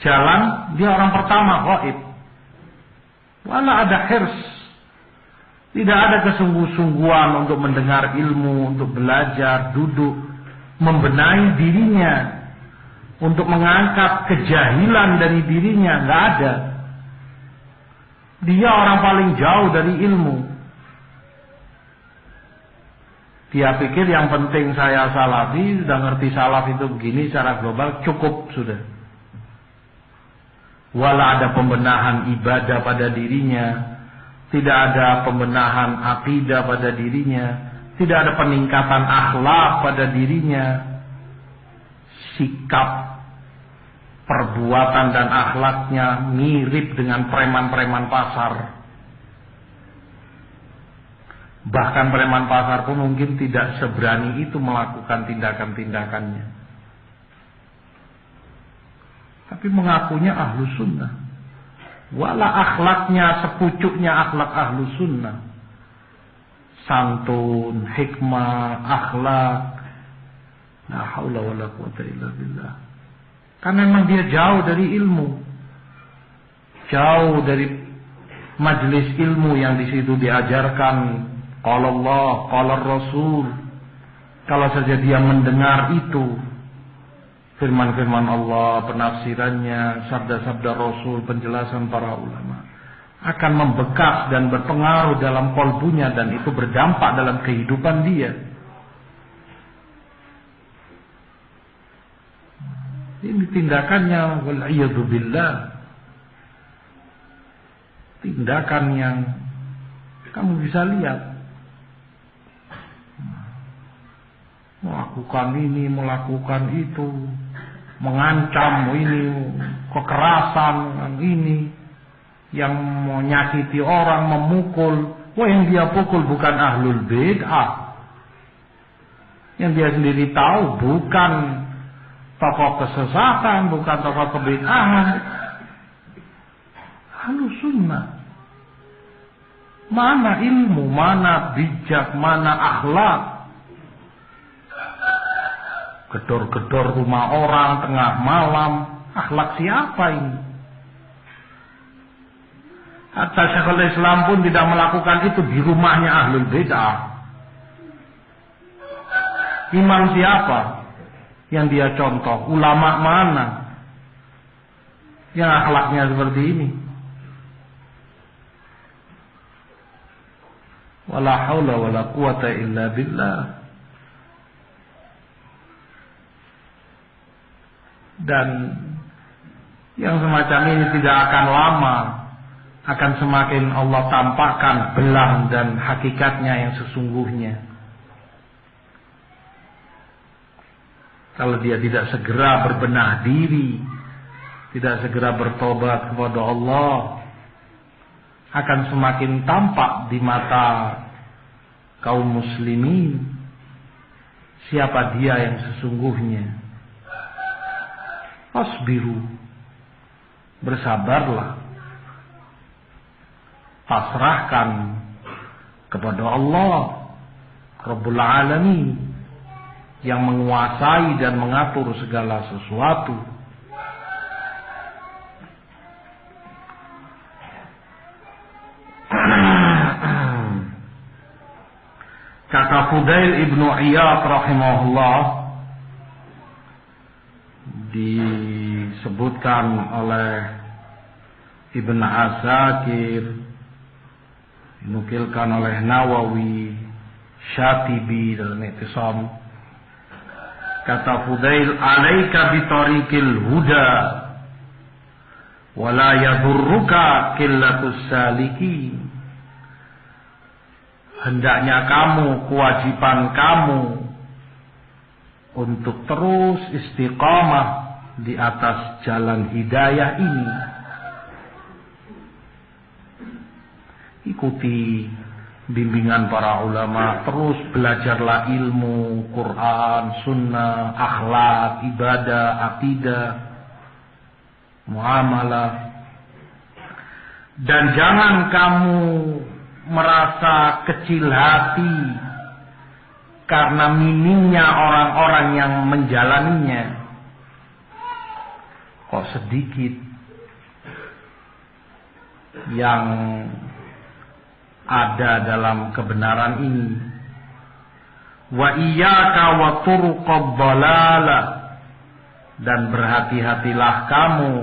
jalan, dia orang pertama ghaib. Wala ada hirs, tidak ada kesungguh-sungguhan untuk mendengar ilmu, untuk belajar, duduk, membenahi dirinya, untuk mengangkat kejahilan dari dirinya, nggak ada. Dia orang paling jauh dari ilmu. Dia pikir yang penting saya salafi, sudah ngerti salaf itu begini secara global, cukup sudah. Wala ada pembenahan ibadah pada dirinya, tidak ada pembenahan akidah pada dirinya, tidak ada peningkatan akhlak pada dirinya, sikap, perbuatan dan akhlaknya mirip dengan preman-preman pasar. Bahkan preman pasar pun mungkin tidak seberani itu melakukan tindakan-tindakannya. Tapi mengakunya ahlu sunnah. Wala akhlaknya sepucuknya akhlak ahlu sunnah. Santun, hikmah, akhlak. La haula wala quwata illa billah. Karena memang dia jauh dari ilmu. Jauh dari majelis ilmu yang di situ diajarkan qala Allah, qala Rasul. Kalau saja dia mendengar itu, firman-firman Allah, penafsirannya, sabda-sabda Rasul, penjelasan para ulama akan membekas dan berpengaruh dalam kolbunya, dan itu berdampak dalam kehidupan dia. Ini tindakannya wal'iyadu billah, tindakan yang kamu bisa lihat, melakukan ini, melakukan itu, mengancam ini, kekerasan ini, yang menyakiti orang, memukul. Wah, yang dia pukul bukan ahlul bid'ah, yang dia sendiri tahu bukan tokoh kesesatan, bukan tokoh kebid'ahan, ahlus sunnah. Mana ilmu, mana bijak, mana akhlak. Gedor-gedor rumah orang tengah malam, akhlak siapa ini? Hatta Syekhul Islam pun tidak melakukan itu di rumahnya ahlul bid'ah. Imam siapa yang dia contoh? Ulama mana yang akhlaknya seperti ini? Wala haula wala quwata illa billah. Dan yang semacam ini tidak akan lama, akan semakin Allah tampakkan belang dan hakikatnya yang sesungguhnya. Kalau dia tidak segera berbenah diri, tidak segera bertobat kepada Allah, akan semakin tampak di mata kaum muslimin siapa dia yang sesungguhnya. Fasbiru, bersabarlah, pasrahkan kepada Allah Rabbul Alamin yang menguasai dan mengatur segala sesuatu. Kata Fudail ibnu Iyad rahimahullah, disebutkan oleh Ibn Asakir, dinukilkan oleh Nawawi, Syatibi dalam I'tisam. Kata Fudail, alaika bitariqil huda wala yadurruka qillatus salikin. Hendaknya kamu, kewajiban kamu untuk terus istiqamah di atas jalan hidayah ini. Ikuti bimbingan para ulama, terus belajarlah ilmu, Quran, sunnah, akhlak, ibadah, akidah, muamalah. Dan jangan kamu merasa kecil hati karena minimnya orang-orang yang menjalaninya. Kok sedikit yang ada dalam kebenaran ini. Wa iyyaka wa turuqad dhalalah, dan berhati-hatilah kamu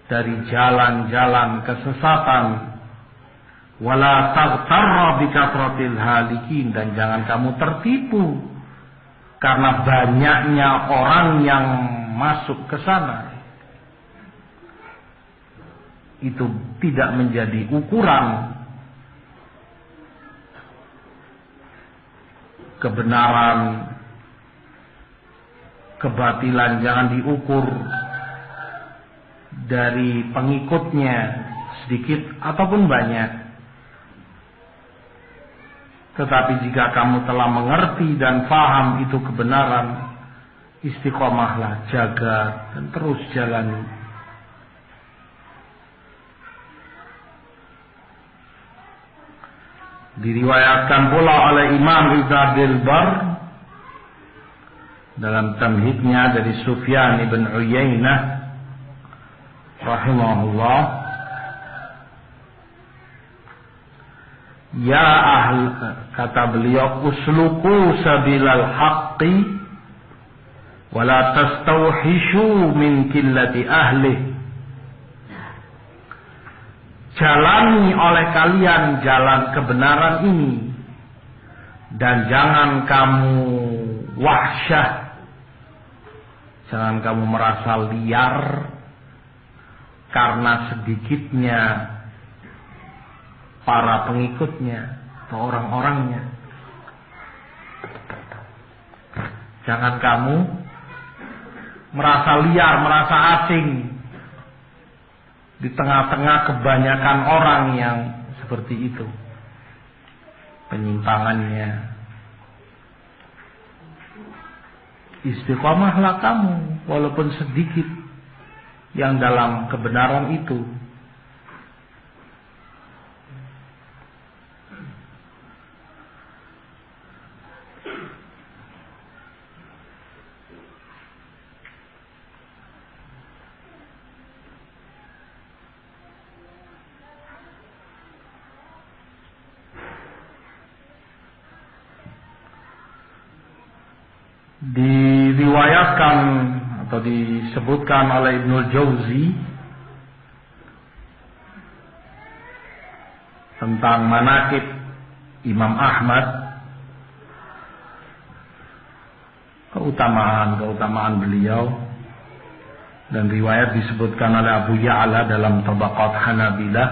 dari jalan-jalan kesesatan. Wala taghtarra bi kathratil halikin, dan jangan kamu tertipu karena banyaknya orang yang masuk ke sana. Itu tidak menjadi ukuran kebenaran. Kebatilan jangan diukur dari pengikutnya sedikit ataupun banyak. Tetapi jika kamu telah mengerti dan faham itu kebenaran, istiqomahlah, jaga dan terus jalani. Diriwayatkan pula oleh Imam Ibn Abdul Bar dalam tamhidnya dari Sufyan ibn Uyainah rahimahullah, ya kata beliau, usluku sabilal haqqi Wala tastauhishu min qillati ahli. Jalani oleh kalian jalan kebenaran ini, dan jangan kamu wahsyah, jangan kamu merasa liar karena sedikitnya para pengikutnya atau orang-orangnya. Jangan kamu merasa liar, merasa asing di tengah-tengah kebanyakan orang yang seperti itu penyimpangannya. Istiqomahlah kamu walaupun sedikit yang dalam kebenaran itu. Diriwayatkan atau disebutkan oleh Ibnul Jauzi tentang manaqib Imam Ahmad, keutamaan beliau, dan riwayat disebutkan oleh Abu Ya'la dalam Tabaqat Hanabilah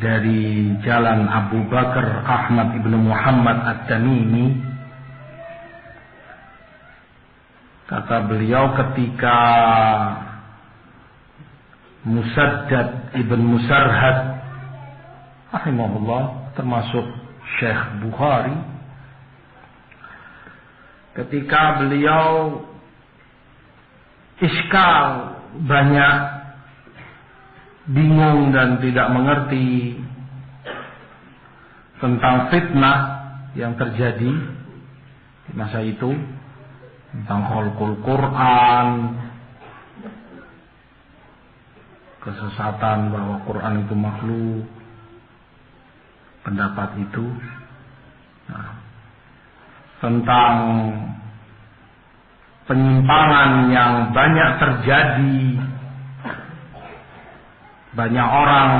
dari jalan Abu Bakar Ahmad ibnu Muhammad At-Tamimi. Kata beliau, ketika Musaddad ibn Musarhad rahimahullah, termasuk Syekh Bukhari, ketika beliau iskal, banyak bingung dan tidak mengerti tentang fitnah yang terjadi di masa itu, tentang khalqul Quran, kesesatan bahwa Quran itu makhluk, pendapat itu, tentang penyimpangan yang banyak terjadi, banyak orang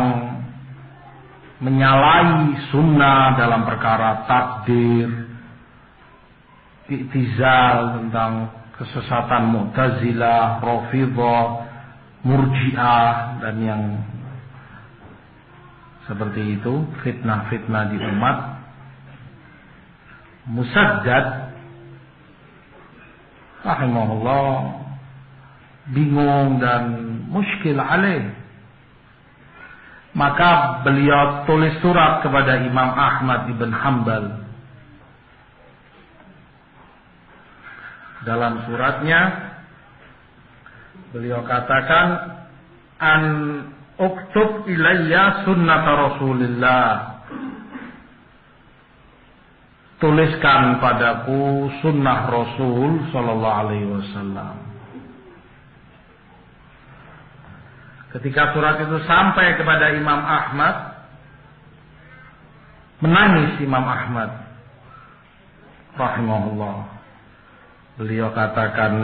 menyalahi sunnah dalam perkara takdir, i'tizal, tentang kesesatan Mu'tazilah, Rafidhah, Murji'ah, dan yang seperti itu, fitnah-fitnah di umat. Musaddad rahimahullah bingung dan muskil alaih. Maka beliau tulis surat kepada Imam Ahmad ibn Hanbal. Dalam suratnya beliau katakan, an uktub ilayya sunnata Rasulillah, tuliskan padaku sunnah Rasul sallallahu alaihi wasallam. Ketika surat itu sampai kepada Imam Ahmad, menangis Imam Ahmad rahimahullah. Beliau katakan,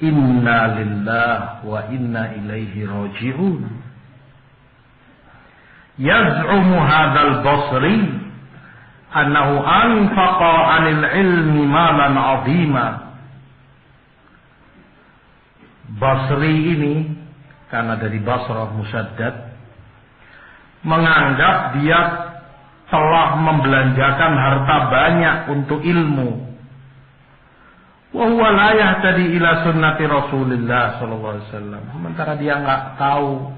inna lillah wa inna ilaihi raji'un. Yaz'umu hadzal Basri annahu anfaqa 'anil ilmi malan 'azima. Basri ini, karena dari Basrah Musaddad, menganggap dia telah membelanjakan harta banyak untuk ilmu. Wa huwa la yahtadi ila sunnati Rasulillah sallallahu alaihi wasallam. Sementara dia enggak tahu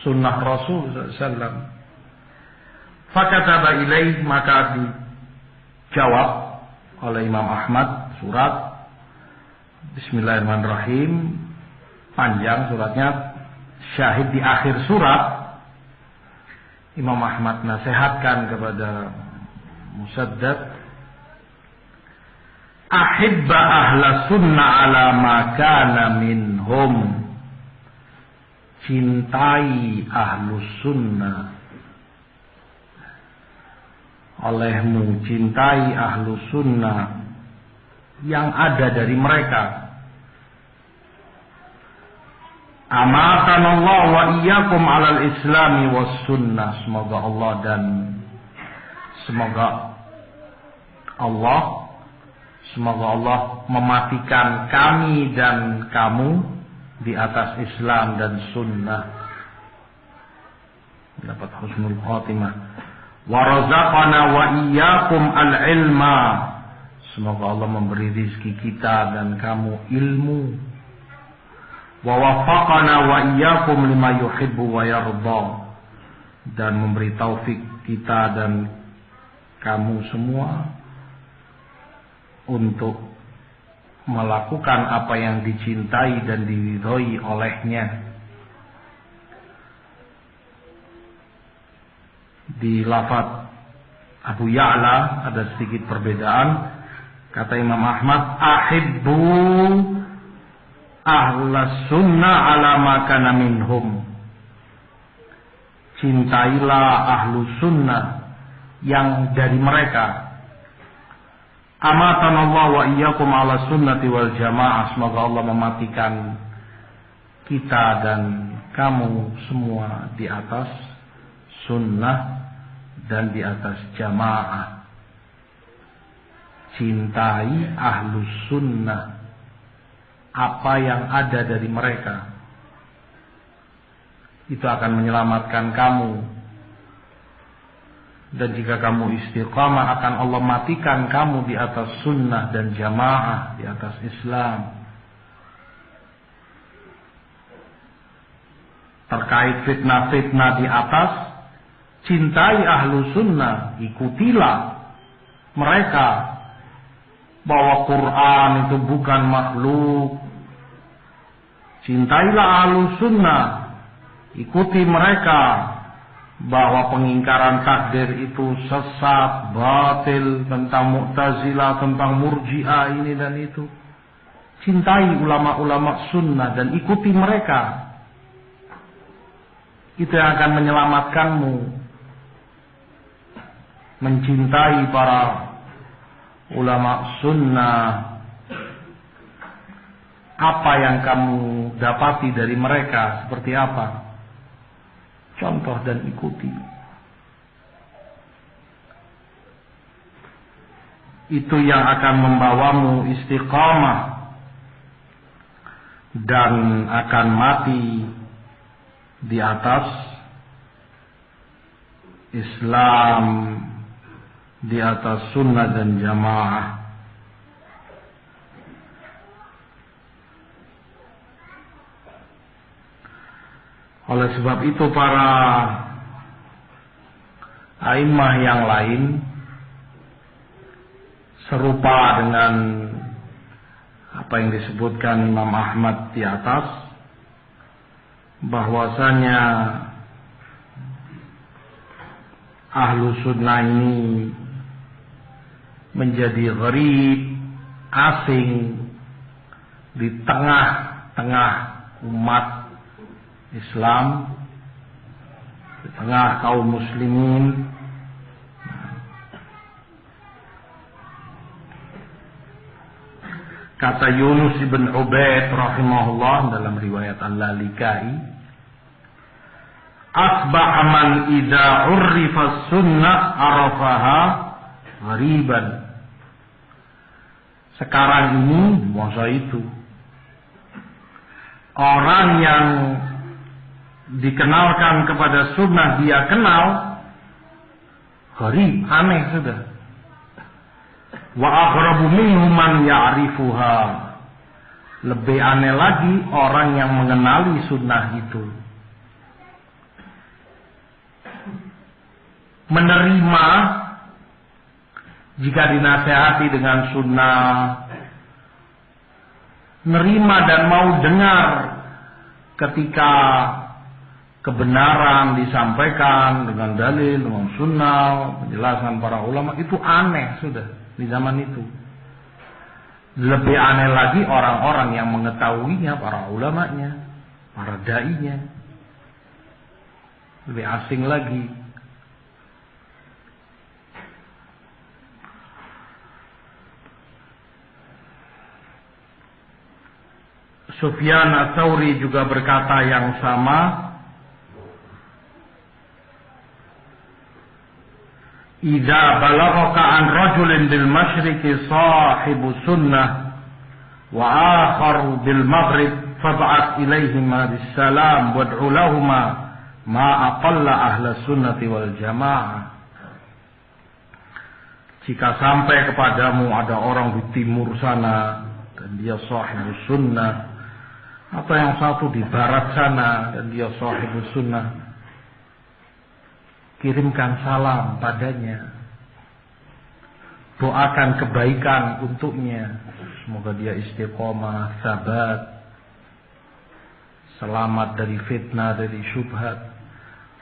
sunnah Rasul sallallahu alaihi wasallam. Fakataba ilaih, maka dijawab oleh Imam Ahmad surat. Bismillahirrahmanirrahim. Panjang suratnya. Syahid di akhir surat, Imam Ahmad nasihatkan kepada Musaddad, ahibba ahla sunnah ala ma kana minhum. Cintai ahlus sunnah, olehmu cintai ahlus sunnah yang ada dari mereka. Amatanallah wa iyyakum 'alal islami was sunnah. Semoga Allah mematikan kami dan kamu di atas Islam dan sunnah. Dapat husnul khatimah. Wa razaqana wa iyyakum al-ilma. Semoga Allah memberi rizki kita dan kamu ilmu. Wa waffaqana wa iyyakum lima yuhibbu wa yarda. Dan memberi taufik kita dan kamu semua untuk melakukan apa yang dicintai dan diridhoi olehnya. Di lafaz Abu Ya'la ada sedikit perbedaan. Kata Imam Ahmad, ahibbu ahlas sunnah ala ma kana minhum. Cintailah ahlu sunnah yang dari mereka. Amatanallah wa iyyakum ala sunnati wal jamaah. Semoga Allah mematikan kita dan kamu semua di atas sunnah dan di atas jamaah. Cintai ahlus sunnah, apa yang ada dari mereka, itu akan menyelamatkan kamu. Dan jika kamu istiqamah, akan Allah matikan kamu di atas sunnah dan jamaah, di atas Islam. Terkait fitnah-fitnah di atas, cintai ahlu sunnah, ikutilah mereka, bahwa Quran itu bukan makhluk. Cintailah ahlu sunnah, ikuti mereka, bahwa pengingkaran takdir itu sesat, batil, tentang Mu'tazilah, tentang Murji'ah ini dan itu. Cintai ulama-ulama sunnah dan ikuti mereka. Itu yang akan menyelamatkanmu. Mencintai para ulama sunnah. Apa yang kamu dapati dari mereka seperti apa? Contoh dan ikuti. Itu yang akan membawamu istiqamah dan akan mati di atas Islam, di atas sunnah dan jamaah. Oleh sebab itu para a'immah yang lain serupa dengan apa yang disebutkan Imam Ahmad di atas, bahwasanya ahlu sunnah ini menjadi gharib, asing di tengah-tengah umat Islam, di tengah kaum muslimin. Kata Yunus ibn Ubaid rahimahullah dalam riwayat Al-Lalikai, asbaha man idza urrifa sunnah arafaha ghariban. Sekarang ini, masa itu, orang yang dikenalkan kepada sunnah dia kenal, gharib, aneh sudah. Wa aghrabu minhum man ya'rifuha. Lebih aneh lagi orang yang mengenali sunnah itu, menerima jika dinasehati dengan sunnah, nerima dan mau dengar ketika kebenaran disampaikan dengan dalil, dengan sunnah, penjelasan para ulama, itu aneh sudah di zaman itu. Lebih aneh lagi orang-orang yang mengetahuinya, para ulamanya, para da'inya. Lebih asing lagi. Sufyan Ats-Tsauri juga berkata yang sama. Idza balaghaka an rajulin bil masyriqi sahibu sunnah wa akharu bil maghrib fab'ath ilaihima bis salam wad'u lahumā ma aqalla ahla sunnati wal jamaah. Jika sampai kepadamu ada orang di timur sana dan dia sahibus sunnah, atau yang satu di barat sana dan dia sahibus sunnah, kirimkan salam padanya, doakan kebaikan untuknya, semoga dia istiqomah, sabat, selamat dari fitnah, dari syubhat.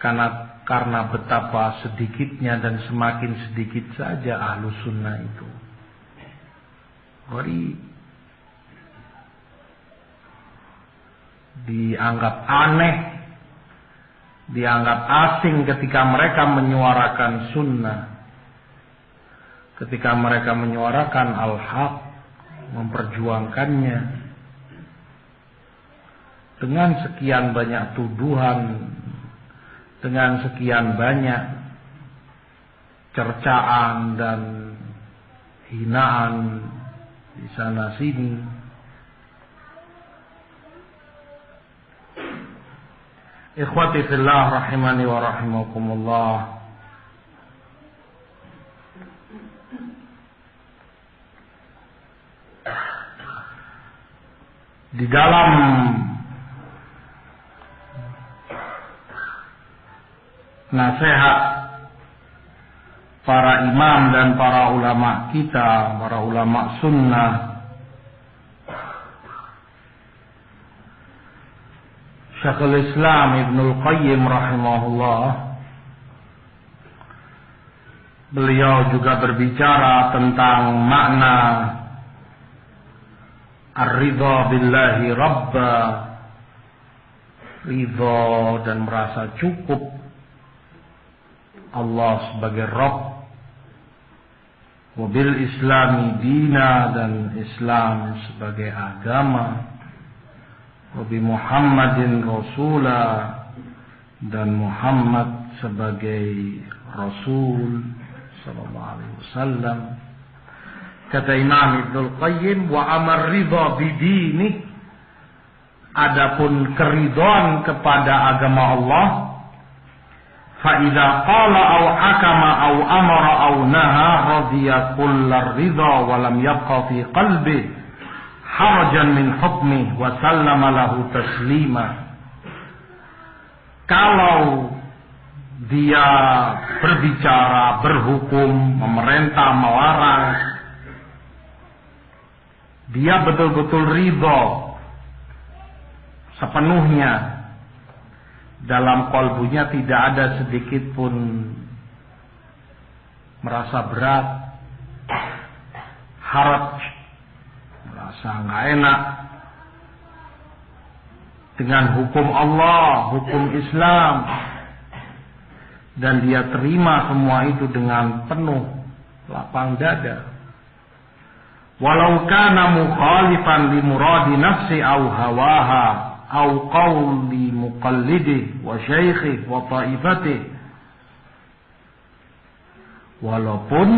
Karena betapa sedikitnya dan semakin sedikit saja ahlu sunnah itu. Jadi dianggap aneh, dianggap asing ketika mereka menyuarakan sunnah, ketika mereka menyuarakan al-haq, memperjuangkannya dengan sekian banyak tuduhan, dengan sekian banyak cercaan dan hinaan di sana sini. Ikhwati fillah rahimani wa rahimakumullah. Di dalam nasihat para imam dan para ulama kita, para ulama sunnah, Syekhul Islam Ibnul Qayyim rahimahullah, beliau juga berbicara tentang makna ar-ridha billahi rabba, ridha dan merasa cukup Allah sebagai Rabb, wabil islami dina, dan Islam sebagai agama, wabi Muhammadin rasula, dan Muhammad sebagai Rasul sallallahu alaihi wasallam. Kata Imam Ibnul Qayyim, wa amar ridha bidini, adapun keridhaan kepada agama Allah, فَإِذَا قَالَ أَوْ حَكَمَ أَوْ أَمَرَ أَوْ نَهَى رَضِيَ كُلَّ الرِّضَى وَلَمْ يَبْقَ فِي قَلْبِهِ حَرَجًا مِنْ حُكْمِهِ وَسَلَّمَ لَهُ تَسْلِيمًا. Kalau dia berbicara, berhukum, memerintah, melarang, dia betul-betul ridho sepenuhnya, dalam kalbunya tidak ada sedikit pun merasa berat, haraj, merasa nggak enak dengan hukum Allah, hukum Islam, dan dia terima semua itu dengan penuh lapang dada. Walau kana mukhalifan li muradi nafsi au hawaha au qawli muqallidih wa syaikhih wa ta'ifatih, walaupun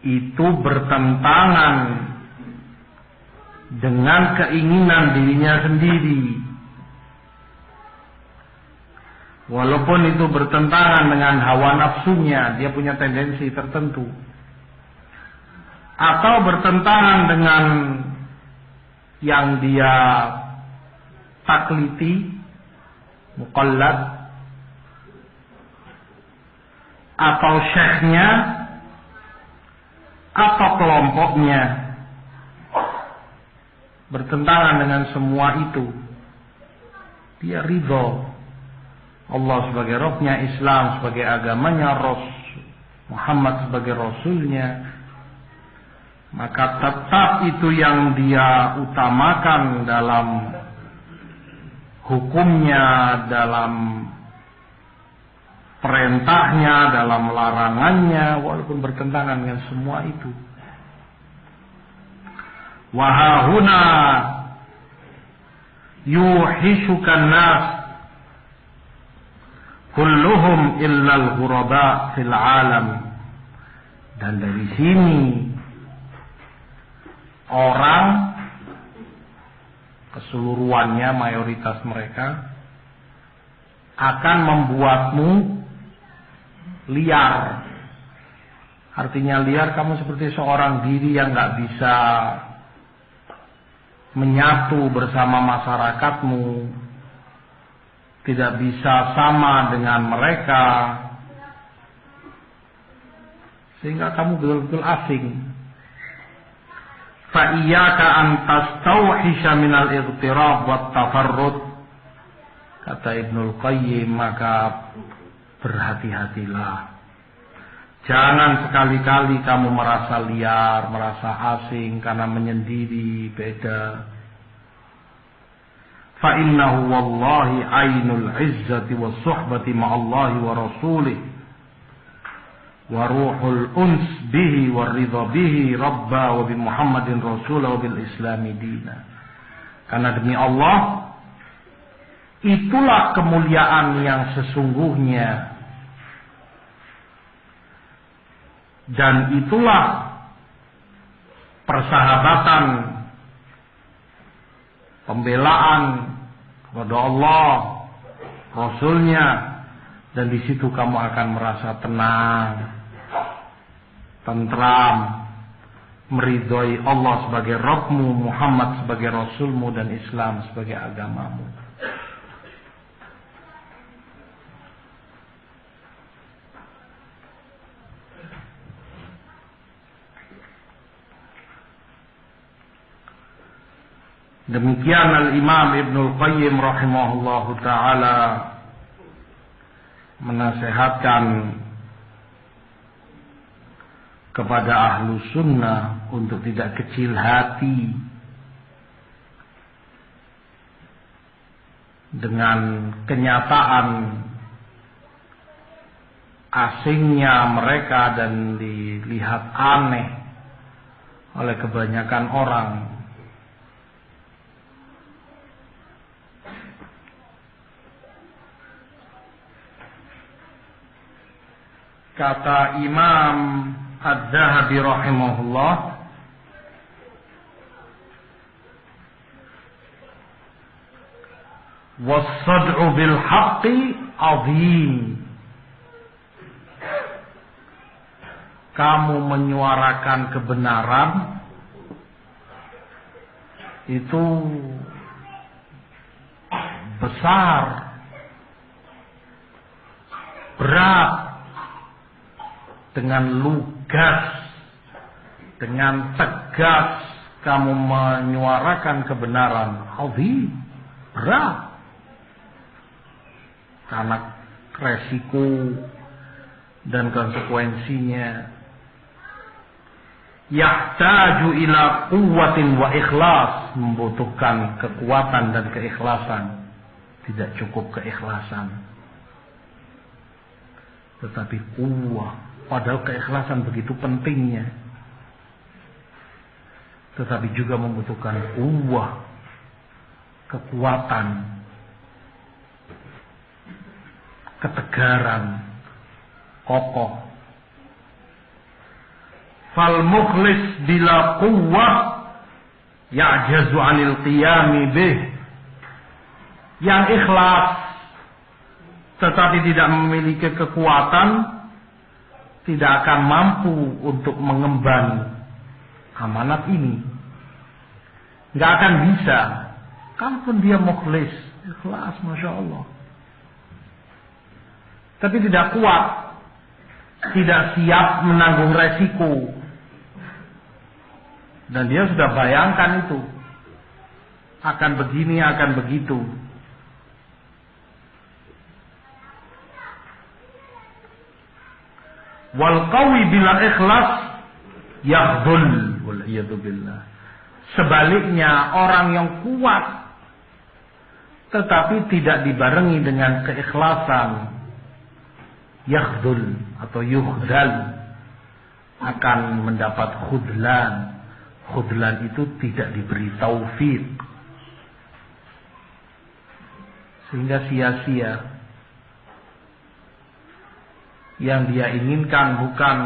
itu bertentangan dengan keinginan dirinya sendiri, walaupun itu bertentangan dengan hawa nafsunya, dia punya tendensi tertentu, atau bertentangan dengan yang dia takliti, muqallad, atau syekhnya, atau kelompoknya, bertentangan dengan semua itu, dia ridho Allah sebagai Rabbnya, Islam sebagai agamanya, Muhammad sebagai Rasulnya, maka tetap itu yang dia utamakan dalam hukumnya, dalam perintahnya, dalam larangannya, walaupun bertentangan dengan semua itu. Wahahuna yuhishukan nas kulluhum illal ghuraba fil alam. Dan dari sini orang keseluruhannya, mayoritas mereka akan membuatmu liar. Artinya liar, kamu seperti seorang diri yang gak bisa menyatu bersama masyarakatmu, tidak bisa sama dengan mereka, sehingga kamu betul-betul asing. Fa'iyyaka an tastawhisha minal ightirab wat tafarrud, kata Ibnul Qayyim, maka berhati-hatilah. Jangan sekali-kali kamu merasa liar, merasa asing karena menyendiri, beda. Fa innahu wallahi ainul izzati was suhbati ma'allahi wa rasulih wa ruhul uns bihi wa ridha bihi rabba wa bi Muhammadin rasulah wa bil islami dina. Karena demi Allah, itulah kemuliaan yang sesungguhnya, dan itulah persahabatan, pembelaan kepada Allah, Rasulnya, dan di situ kamu akan merasa tenang, tentram, meridhoi Allah sebagai Rabbmu, Muhammad sebagai Rasulmu, dan Islam sebagai agamamu. Demikian Al-Imam Ibnul Qayyim rahimahullahu ta'ala menasehatkan kepada ahlu sunnah untuk tidak kecil hati dengan kenyataan asingnya mereka dan dilihat aneh oleh kebanyakan orang. Kata Imam Adz-Dzahabi rahimahullah, was-sad'u bil haqqi azim. Kamu menyuarakan kebenaran itu besar, berat. Dengan lugas, dengan tegas kamu menyuarakan kebenaran, azim, berat. Karena resiko dan konsekuensinya. Yahtaju ila quwwatin wa ikhlas, membutuhkan kekuatan dan keikhlasan. Tidak cukup keikhlasan, tetapi quwwah. Padahal keikhlasan begitu pentingnya, tetapi juga membutuhkan quwwah, kekuatan, ketegaran, kokoh. Fal mukhlis bila quwwah ya'jazu 'anil qiyami bih. Yang ikhlas tetapi tidak memiliki kekuatan tidak akan mampu untuk mengemban amanat ini. Nggak akan bisa. Kalaupun dia mukhlis, ikhlas, Masya Allah, tapi tidak kuat, tidak siap menanggung resiko. Dan dia sudah bayangkan itu, akan begini, akan begitu. Wal qawi bila ikhlas yaghdul wal iyadu billah. Sebaliknya, orang yang kuat tetapi tidak dibarengi dengan keikhlasan, yaghdul atau yuhdal, akan mendapat khudlan. Khudlan itu tidak diberi taufik. sehingga sia-sia. Yang dia inginkan bukan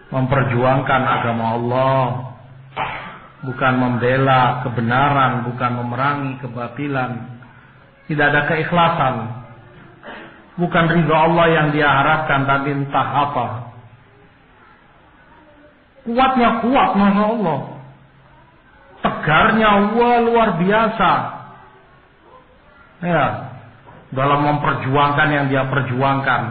memperjuangkan agama Allah, bukan membela kebenaran, bukan memerangi kebatilan. Tidak ada keikhlasan. Bukan ridha Allah yang dia harapkan, tapi entah apa. Kuatnya kuat, Masya Allah. Tegarnya luar biasa. Ya, dalam memperjuangkan yang dia perjuangkan.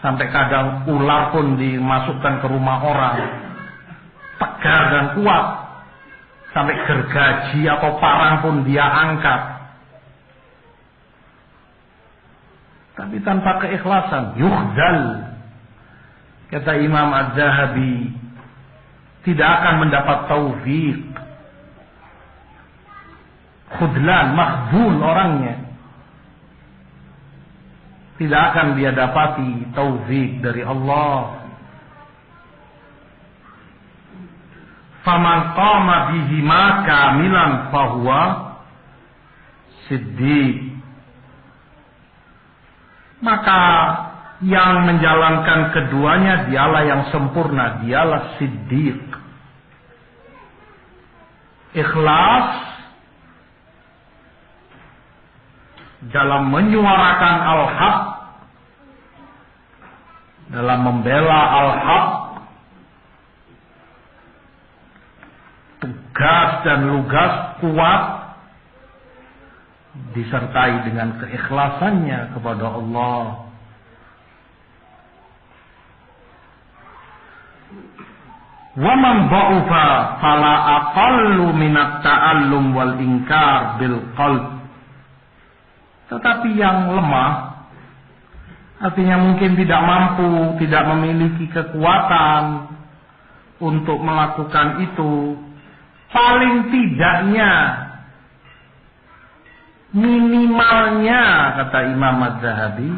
Sampai kadang ular pun dimasukkan ke rumah orang. Tegar dan kuat. Sampai gergaji atau parang pun dia angkat. Tapi tanpa keikhlasan. Yuhdal. Kata Imam Az-Zahabi, tidak akan mendapat taufik. Khudlan, makhzul orangnya. Tidak akan dia dapati taufik dari Allah. Faman qama bihima kamilan fahuwa siddiq. Maka yang menjalankan keduanya dialah yang sempurna, dialah siddiq. Ikhlas dalam menyuarakan al-haq, dalam membela al-haq, tegas dan lugas, kuat, disertai dengan keikhlasannya kepada Allah. Wa man dha'ufa fala aqallu minat ta'allum wal inkar bil qalb. Tetapi yang lemah, artinya mungkin tidak mampu, tidak memiliki kekuatan untuk melakukan itu, paling tidaknya, minimalnya, kata Imam Az-Zahabi,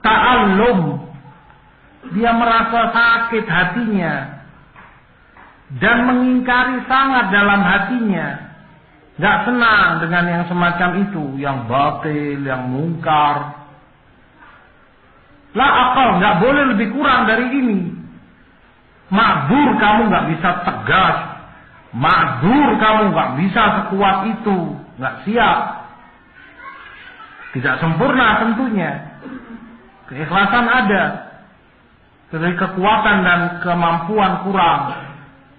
ta'allum. Dia merasa sakit hatinya dan mengingkari sangat dalam hatinya. Gak senang dengan yang semacam itu, yang batil, yang mungkar. La akal, gak boleh lebih kurang dari ini. Ma'dzur, kamu gak bisa tegas. Ma'dzur, kamu gak bisa sekuat itu. Gak siap. Tidak sempurna tentunya. Keikhlasan ada. Dari kekuatan dan kemampuan kurang.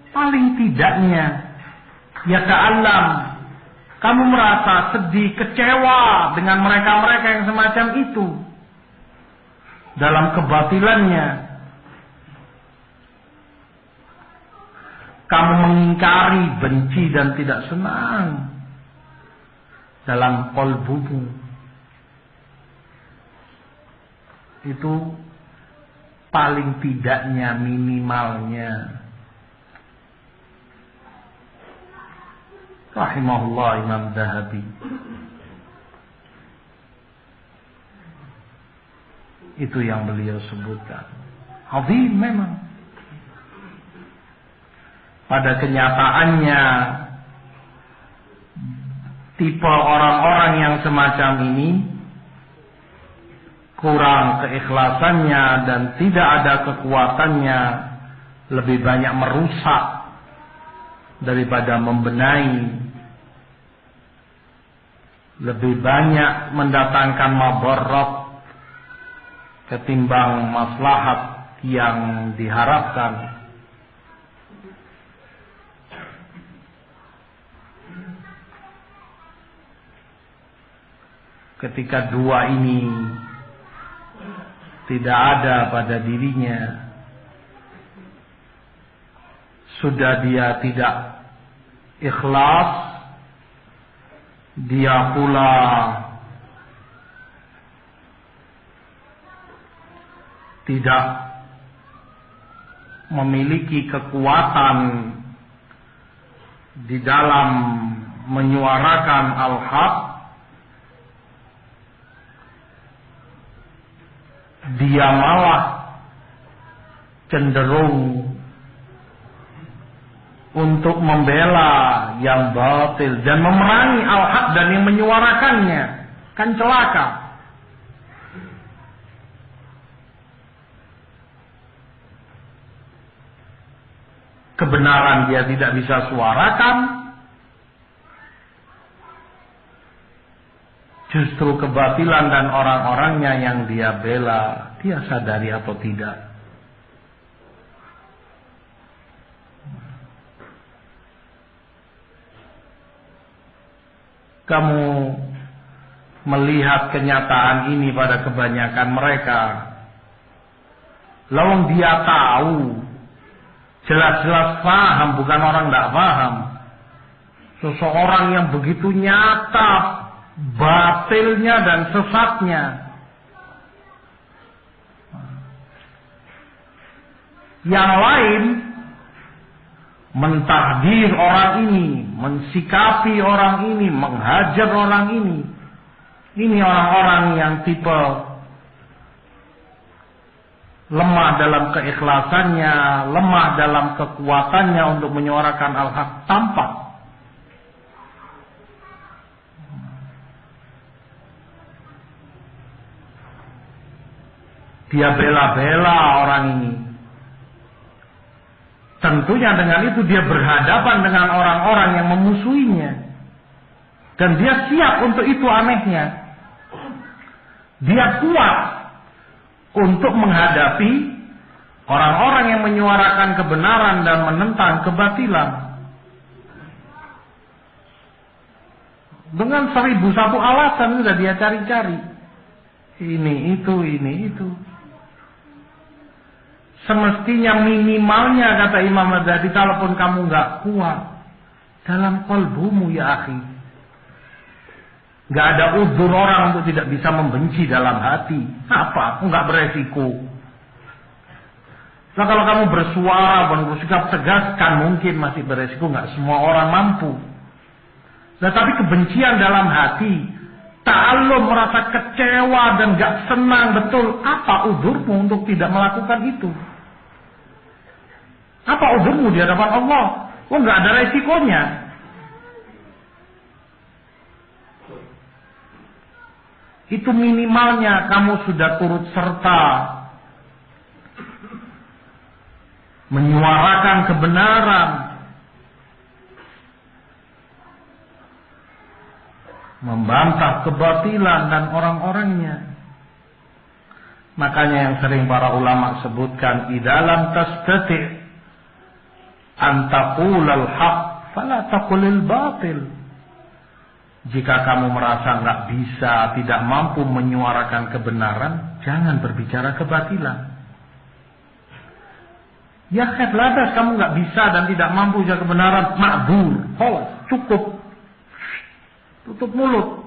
Paling tidaknya, ya ta'allam, kamu merasa sedih, kecewa dengan mereka-mereka yang semacam itu. Dalam kebatilannya. Kamu mengingkari, benci dan tidak senang. Dalam qalbumu. Itu paling tidaknya, minimalnya. Rahimahullah Imam Zahabi. Itu yang beliau sebutkan. Azim memang. Pada kenyataannya, tipe orang-orang yang semacam ini kurang keikhlasannya dan tidak ada kekuatannya, lebih banyak merusak daripada membenahi, lebih banyak mendatangkan mabarat ketimbang maslahat yang diharapkan. Ketika dua ini tidak ada pada dirinya, sudah dia tidak ikhlas, dia pula tidak memiliki kekuatan di dalam menyuarakan al-haq, dia malah cenderung untuk membela yang batil dan memerangi al-haq dan yang menyuarakannya, kan celaka. Kebenaran dia tidak bisa suarakan, justru kebatilan dan orang-orangnya yang dia bela, dia sadari atau tidak. Kamu melihat kenyataan ini pada kebanyakan mereka. Lawang dia tahu, jelas-jelas paham, bukan orang tidak paham. Seseorang yang begitu nyata batilnya dan sesatnya, yang lain mentahdir orang ini, mensikapi orang ini, menghajar orang ini. Ini orang-orang yang tipe lemah dalam keikhlasannya, lemah dalam kekuatannya untuk menyuarakan al-haq, tampak. Dia bela-bela orang ini. Tentunya dengan itu dia berhadapan dengan orang-orang yang memusuhinya. Dan dia siap untuk itu, anehnya. Dia kuat untuk menghadapi orang-orang yang menyuarakan kebenaran dan menentang kebatilan. Dengan 1001 alasan sudah dia cari-cari. Ini itu. Semestinya minimalnya, kata Imam Ghazali, kalaupun kamu nggak kuat dalam kalbumu ya akhi, nggak ada uzur orang untuk tidak bisa membenci dalam hati. Apa? Nggak beresiko. Nah kalau kamu bersuara dan bersikap tegas, kan mungkin masih beresiko, nggak semua orang mampu. Nah tapi kebencian dalam hati, ta'allum, merasa kecewa dan nggak senang betul, apa uzurmu untuk tidak melakukan itu? Apa uzurmu di hadapan Allah? Oh, nggak ada resikonya. Itu minimalnya kamu sudah turut serta menyuarakan kebenaran, membantah kebatilan dan orang-orangnya. Makanya yang sering para ulama sebutkan, idalam tastati' antaqulal haq fala taqulil batil. Jika kamu merasa nggak bisa, tidak mampu menyuarakan kebenaran, jangan berbicara kebatilan. Ya khalas, kamu nggak bisa dan tidak mampu jaga kebenaran, ma'dzur, cukup, tutup mulut.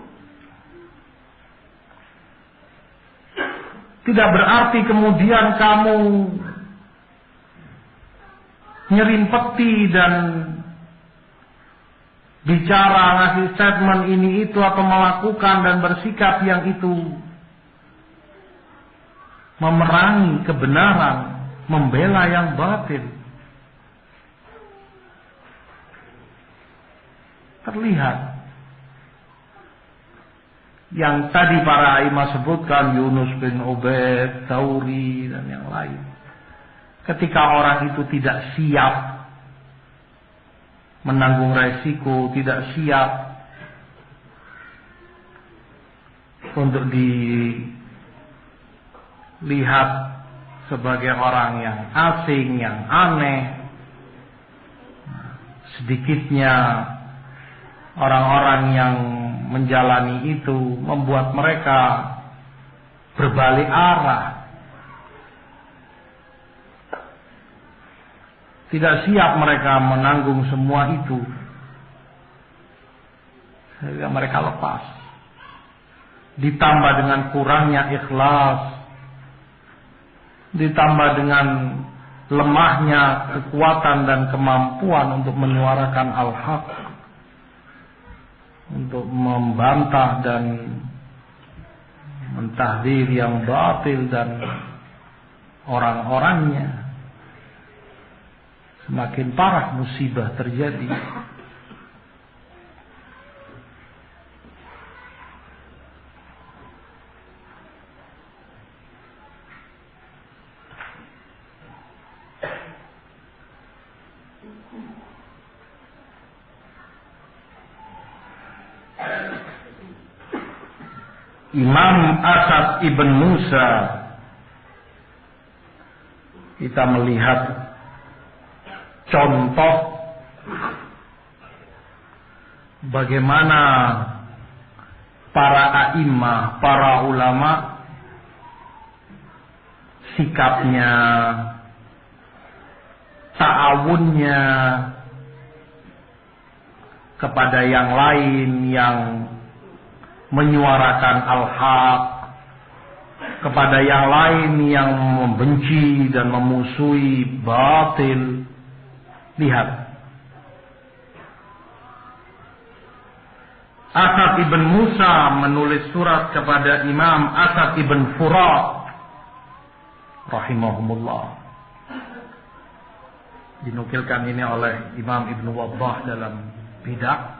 Tidak berarti kemudian kamu nyerimpeti dan bicara, ngasih statement ini itu, atau melakukan dan bersikap yang itu memerangi kebenaran, membela yang batil. Terlihat yang tadi para imam sebutkan, Yunus bin Ubaid, Tsauri dan yang lain. Ketika orang itu tidak siap menanggung resiko, tidak siap untuk dilihat sebagai orang yang asing, yang aneh, sedikitnya orang-orang yang menjalani itu membuat mereka berbalik arah. Tidak siap mereka menanggung semua itu, sehingga mereka lepas. Ditambah dengan kurangnya ikhlas, ditambah dengan lemahnya kekuatan dan kemampuan untuk menyuarakan al-haq, untuk membantah dan mentahdir yang batil dan orang-orangnya. Semakin parah musibah terjadi. Imam Asad ibn Musa, kita melihat contoh bagaimana para a'immah, para ulama sikapnya, ta'awunnya kepada yang lain yang menyuarakan al-haq, kepada yang lain yang membenci dan memusuhi batil. Lihat, Asad ibn Musa menulis surat kepada Imam Asad ibn Furat rahimahumullah. Dinukilkan ini oleh Imam Ibn Waddah dalam Bidah.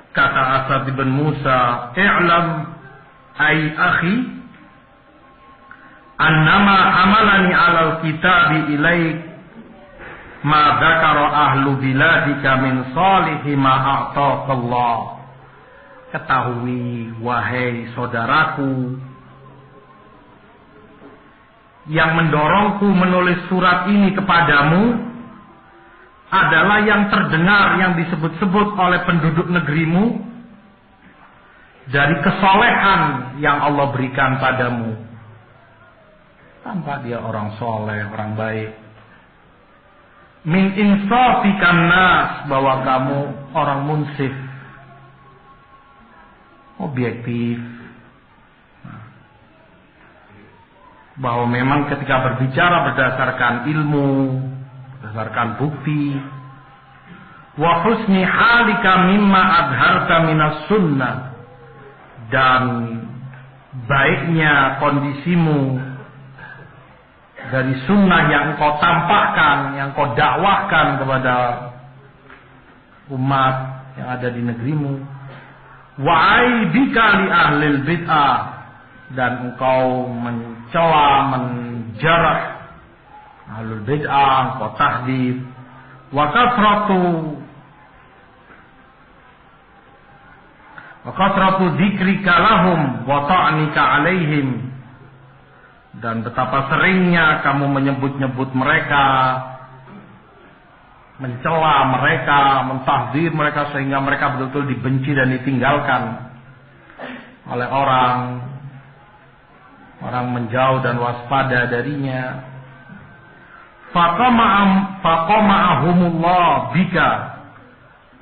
Kata Asad ibn Musa, "I'lam ay akhi annama amalani 'alal kitabi ilaik ma dzakara ahlu biladika min salihi ma a'taqallah." Ketahui wahai saudaraku, yang mendorongku menulis surat ini kepadamu adalah yang terdengar yang disebut-sebut oleh penduduk negerimu dari kesolehan yang Allah berikan padamu. Tanpa dia orang soleh, orang baik. Min insafikan nas, bahwa kamu orang munsif, objektif. Bahwa memang ketika berbicara berdasarkan ilmu, berdasarkan bukti, wa husni halika mimma adharta minas sunnah, dan baiknya kondisimu dari sunnah yang engkau tampakkan, yang engkau dakwahkan kepada umat yang ada di negerimu, wa aibika li ahlil bid'ah, dan engkau mencela, menjarah ahlul bid'ah, wa tahdid, wa kasratu dzikrika lahum wa ta'nika alaihim, dan betapa seringnya kamu menyebut-nyebut mereka, mencela mereka, mentahdzir mereka, sehingga mereka betul-betul dibenci dan ditinggalkan oleh orang menjauh dan waspada darinya. Faqama'ahumullah bika,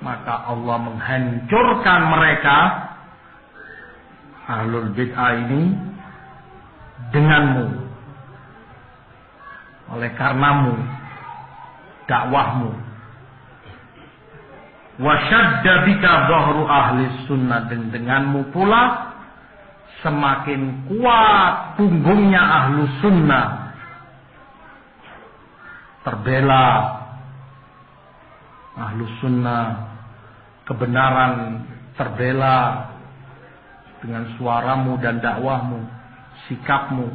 maka Allah menghancurkan mereka, ahlul bid'ah ini, denganmu, oleh karenamu, dakwahmu. Wa syadda bika dhahru ahli sunnah, dan denganmu pula semakin kuat punggungnya ahlu sunnah, terbela ahlu sunnah, kebenaran terbela dengan suaramu dan dakwahmu, sikapmu.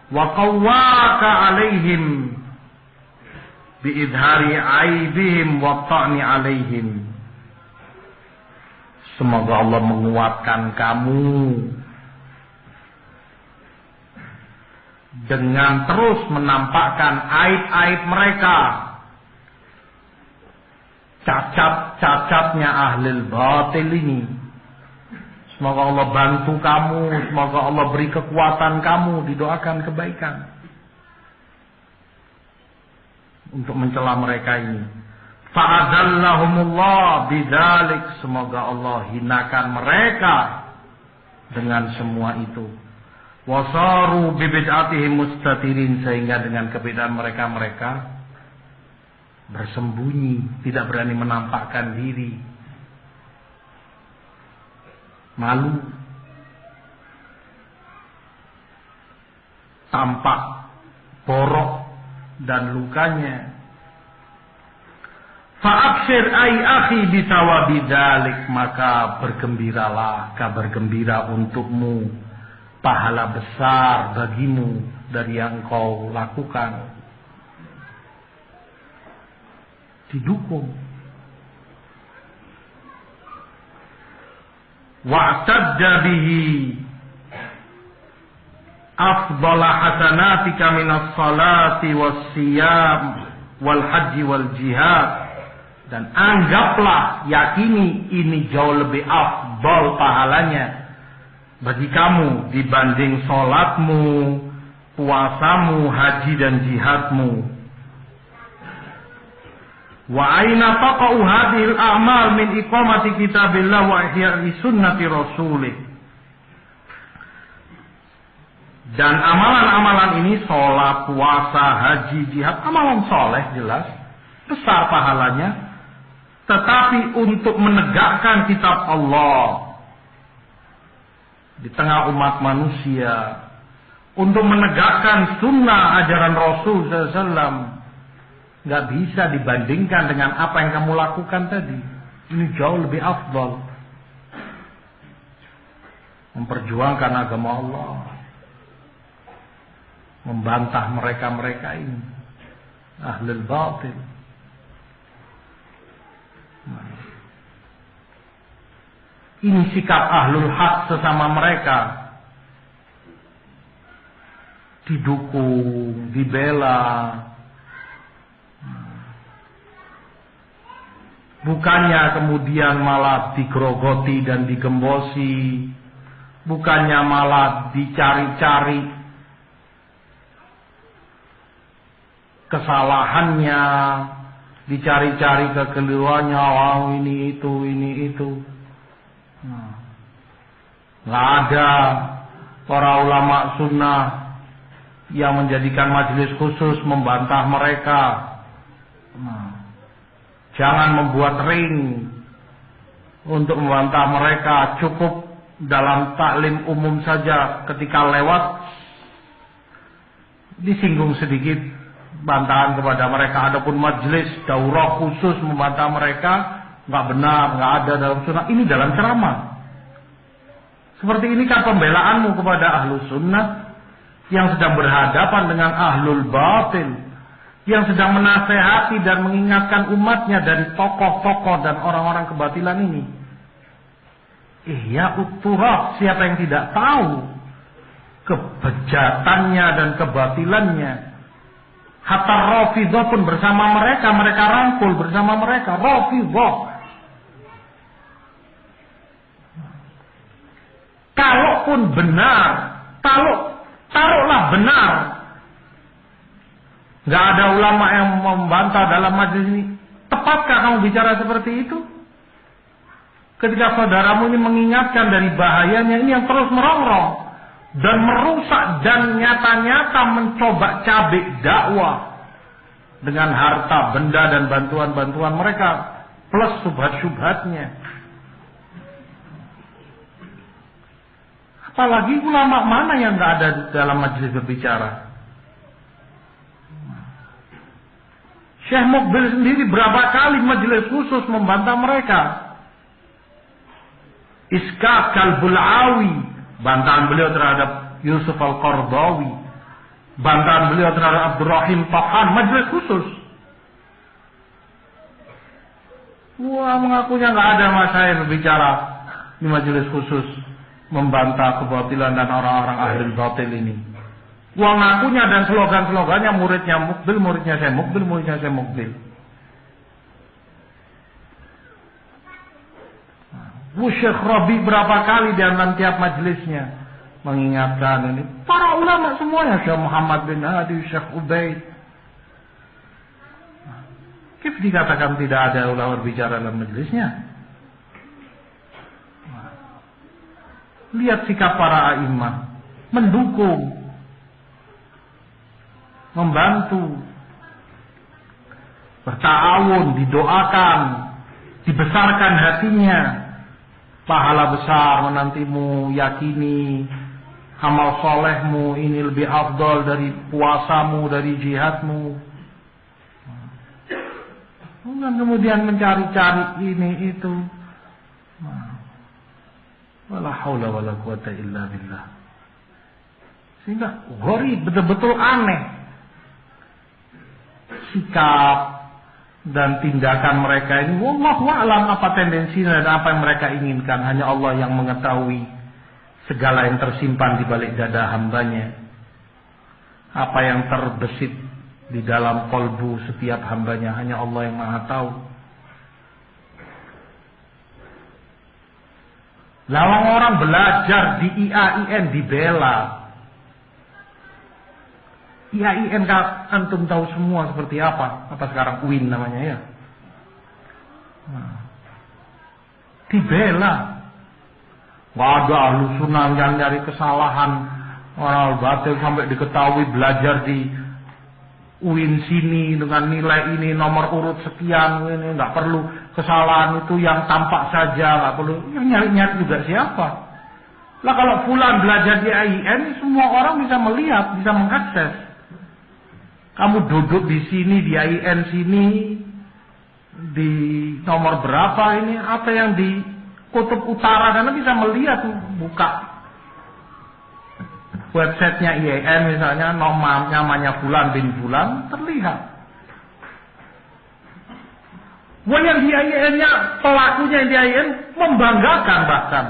Wa qawwaka alaihim biidhari aibihim wa ta'ni alaihim. Semoga Allah menguatkan kamu dengan terus menampakkan aib-aib mereka, cacat-cacatnya ahlul batil ini. Semoga Allah bantu kamu, semoga Allah beri kekuatan kamu, didoakan kebaikan untuk mencela mereka ini. Fa'adzallahumullah bidzalik, semoga Allah hinakan mereka dengan semua itu. Wasaru bibid'atihim mustatirin, sehingga dengan kebedaan mereka bersembunyi, tidak berani menampakkan diri, malu, tampak borok dan lukanya. Fa'abshir ay akhi bisawabi dzalik, maka bergembiralah, kabar gembira untukmu, pahala besar bagimu dari yang kau lakukan. didukung. Wa'tadda bihi afdala hasanatika minas salati wassiyam wal haji wal jihad. Dan anggaplah, yakini ini jauh lebih afdal pahalanya bagi kamu dibanding sholatmu, puasamu, haji dan jihadmu. Wa aina taqa'u hadhil a'mal min iqamati kitabillah wa ihya'i sunnati rasulih. Dan amalan-amalan ini, sholat, puasa, haji, jihad, amalan soleh jelas, besar pahalanya. Tetapi untuk menegakkan kitab Allah di tengah umat manusia, untuk menegakkan sunnah ajaran Rasul SAW, nggak bisa dibandingkan dengan apa yang kamu lakukan tadi. Ini jauh lebih afdal. Memperjuangkan agama Allah, membantah mereka-mereka ini ahlul batil. Ini sikap ahlul haq sesama mereka, didukung, dibela. Bukannya kemudian malah digerogoti dan digembosi, bukannya malah dicari-cari kesalahannya, dicari-cari kekeliruannya, wow ini itu. Nggak ada para ulama sunnah yang menjadikan majelis khusus membantah mereka. Jangan membuat ring untuk membantah mereka, cukup dalam taklim umum saja, ketika lewat disinggung sedikit bantahan kepada mereka. Adapun majelis daurah khusus membantah mereka, nggak benar, nggak ada dalam sunnah. Ini dalam ceramah. Seperti ini kan pembelaanmu kepada ahlus sunnah yang sedang berhadapan dengan ahlul batil, yang sedang menasehati dan mengingatkan umatnya dari tokoh-tokoh dan orang-orang kebatilan ini. Ya utturah, siapa yang tidak tahu kebejatannya dan kebatilannya. Hatta Rafidhah pun bersama mereka rangkul bersama mereka. Rafidhah. Kalaupun benar, taruhlah benar, nggak ada ulama yang membantah dalam majelis ini, tepatkah kamu bicara seperti itu? Ketika saudaramu ini mengingatkan dari bahayanya ini yang terus merongrong dan merusak dan nyata-nyata mencoba cabik dakwah dengan harta, benda dan bantuan-bantuan mereka plus subhat-subhatnya. Apalagi ulama mana yang nggak ada dalam majelis berbicara? Syekh Muqbil sendiri berapa kali majelis khusus membantah mereka. Iskaq Al-Bul'awi, bantahan beliau terhadap Yusuf Al-Qardawi, bantahan beliau terhadap Abdurrahim Tahan, majelis khusus. Wah, mengakunya nggak ada masalah berbicara di majelis khusus membantah kebatilan dan orang-orang ahlul batil ini. Wah, ngakunya dan slogan-slogannya muridnya Muqbil, muridnya saya Muqbil, muridnya saya Muqbil. Syekh Rabi berapa kali di dalam tiap majelisnya mengingatkan ini. Para ulama semuanya, Syekh Muhammad bin Hadi, Syekh Ubaid. Kif dikatakan tidak ada ulama berbicara dalam majelisnya? Lihat sikap para a'imah, mendukung, membantu, berta'awun, didoakan, dibesarkan hatinya. Pahala besar menantimu, yakini amal solehmu ini lebih afdal dari puasamu, dari jihadmu. Bukan kemudian mencari-cari ini itu. Wala haula wala quwata illa billah. Sehingga gharib, betul-betul aneh sikap dan tindakan mereka ini, wallahu a'lam apa tendensinya dan apa yang mereka inginkan. Hanya Allah yang mengetahui segala yang tersimpan di balik dada hambanya. Apa yang terbesit di dalam kolbu setiap hambanya, hanya Allah yang Maha tahu. Lawang orang belajar di IAIN dibela. IAIN antum tahu semua seperti apa? Apa sekarang UIN namanya ya? Dibela. Gak ada ahlu sunnah yang nyari kesalahan orang batil sampai diketahui belajar di UIN sini dengan nilai ini nomor urut sekian ini, nggak perlu kesalahan itu yang tampak saja, nggak perlu yang nyari-nyari juga siapa. Lah kalau fulan belajar di IAIN, semua orang bisa melihat, bisa mengakses. Kamu duduk di sini di IAIN sini di nomor berapa ini, apa yang di kutub utara, karena bisa melihat, buka websitenya IAIN misalnya, namanya Fulan bin Fulan, terlihat. Wah, yang di IAIN-nya, pelakunya yang di IAIN membanggakan bahkan.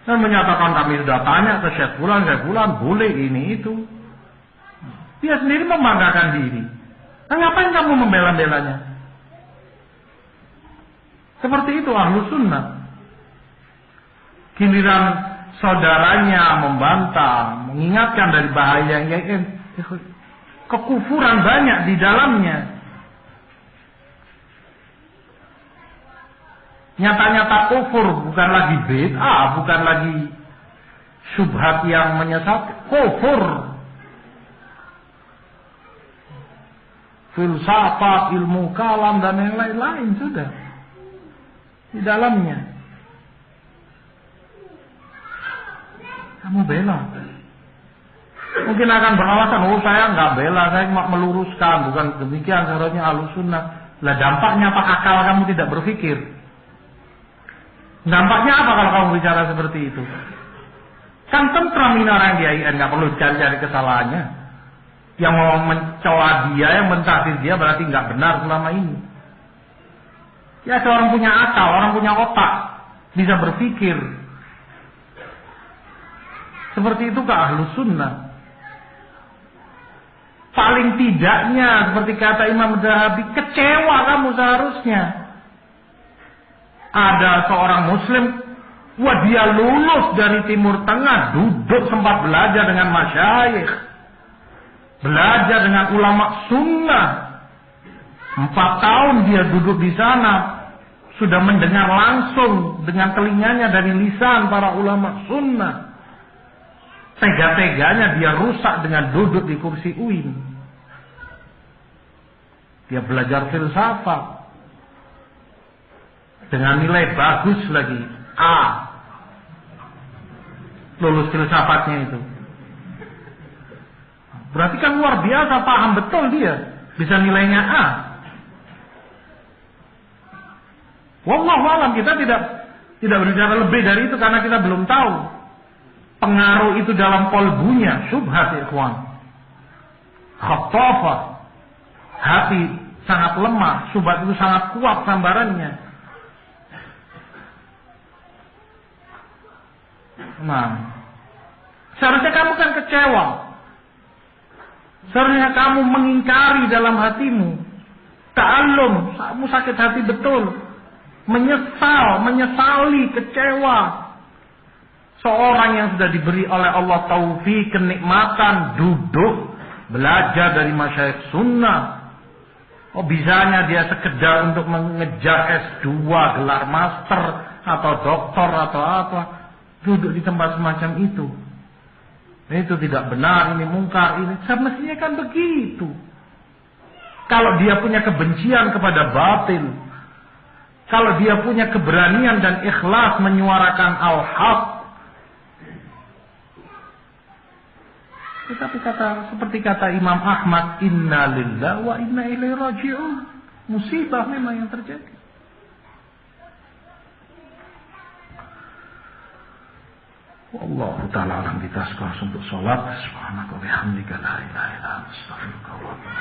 Dan menyatakan kami sudah tanya ke Syekh Fulan, boleh ini itu. Dia sendiri membanggakan diri. Nah, ngapain kamu membela-belanya? Seperti itu ahlu sunnah. Giliran saudaranya membantah, mengingatkan dari bahaya yang kekufuran banyak di dalamnya. Nyata-nyata kufur, bukan lagi bid'ah, bukan lagi syubhat yang menyesatkan, kufur. Filsafat, ilmu kalam dan yang lain-lain sudah di dalamnya. Kamu bela. Mungkin akan beralasan, oh saya nggak bela, saya cuma meluruskan, bukan demikian seharusnya ahlussunnah. Lah dampaknya apa akal kamu tidak berpikir? Dampaknya apa kalau kamu bicara seperti itu? Kan tentram ini orang di IAIN, nggak perlu cari-cari kesalahannya. Yang mau mencela dia, yang mentahdir dia berarti nggak benar selama ini. Ya seorang punya akal, orang punya otak, bisa berpikir. Seperti itu ke ahlus sunnah. Paling tidaknya seperti kata Imam Zahabi, kecewa kamu seharusnya. Ada seorang muslim, wah dia lulus dari Timur Tengah, duduk sempat belajar dengan masyayikh, belajar dengan ulama sunnah. 4 tahun dia duduk di sana, sudah mendengar langsung dengan telinganya dari lisan para ulama sunnah. Tega-teganya dia rusak dengan duduk di kursi UIN. Dia belajar filsafat dengan nilai bagus lagi, A. Lulus filsafatnya itu. Berarti kan luar biasa, paham betul dia, bisa nilainya A. Wallahu a'lam, kita tidak berbicara lebih dari itu karena kita belum tahu pengaruh itu dalam kolbunya, syubhat ikhwan. Khattafah, hati sangat lemah, syubhat itu sangat kuat sambarannya. Nah, seharusnya kamu kan kecewa. Seharusnya kamu mengingkari dalam hatimu. Ta'allum, kamu sakit hati betul. Menyesali, kecewa. Seorang yang sudah diberi oleh Allah taufik, kenikmatan, duduk, belajar dari masyayikh sunnah. Oh bisanya dia sekedar untuk mengejar S2, gelar master, atau doktor, atau apa. Duduk di tempat semacam itu. Itu tidak benar, ini mungkar, ini. Semestinya kan begitu. Kalau dia punya kebencian kepada batil, kalau dia punya keberanian dan ikhlas menyuarakan al-haq, tetapi seperti kata Imam Ahmad, inna lillahi wa inna ilaihi raji'un. Musibah memang yang terjadi. Wallahu ta'ala alam, kita sekolah untuk sholat. Subhanaka wa bihamdika la ilaha illa anta astaghfiruka wa atubu ilaik.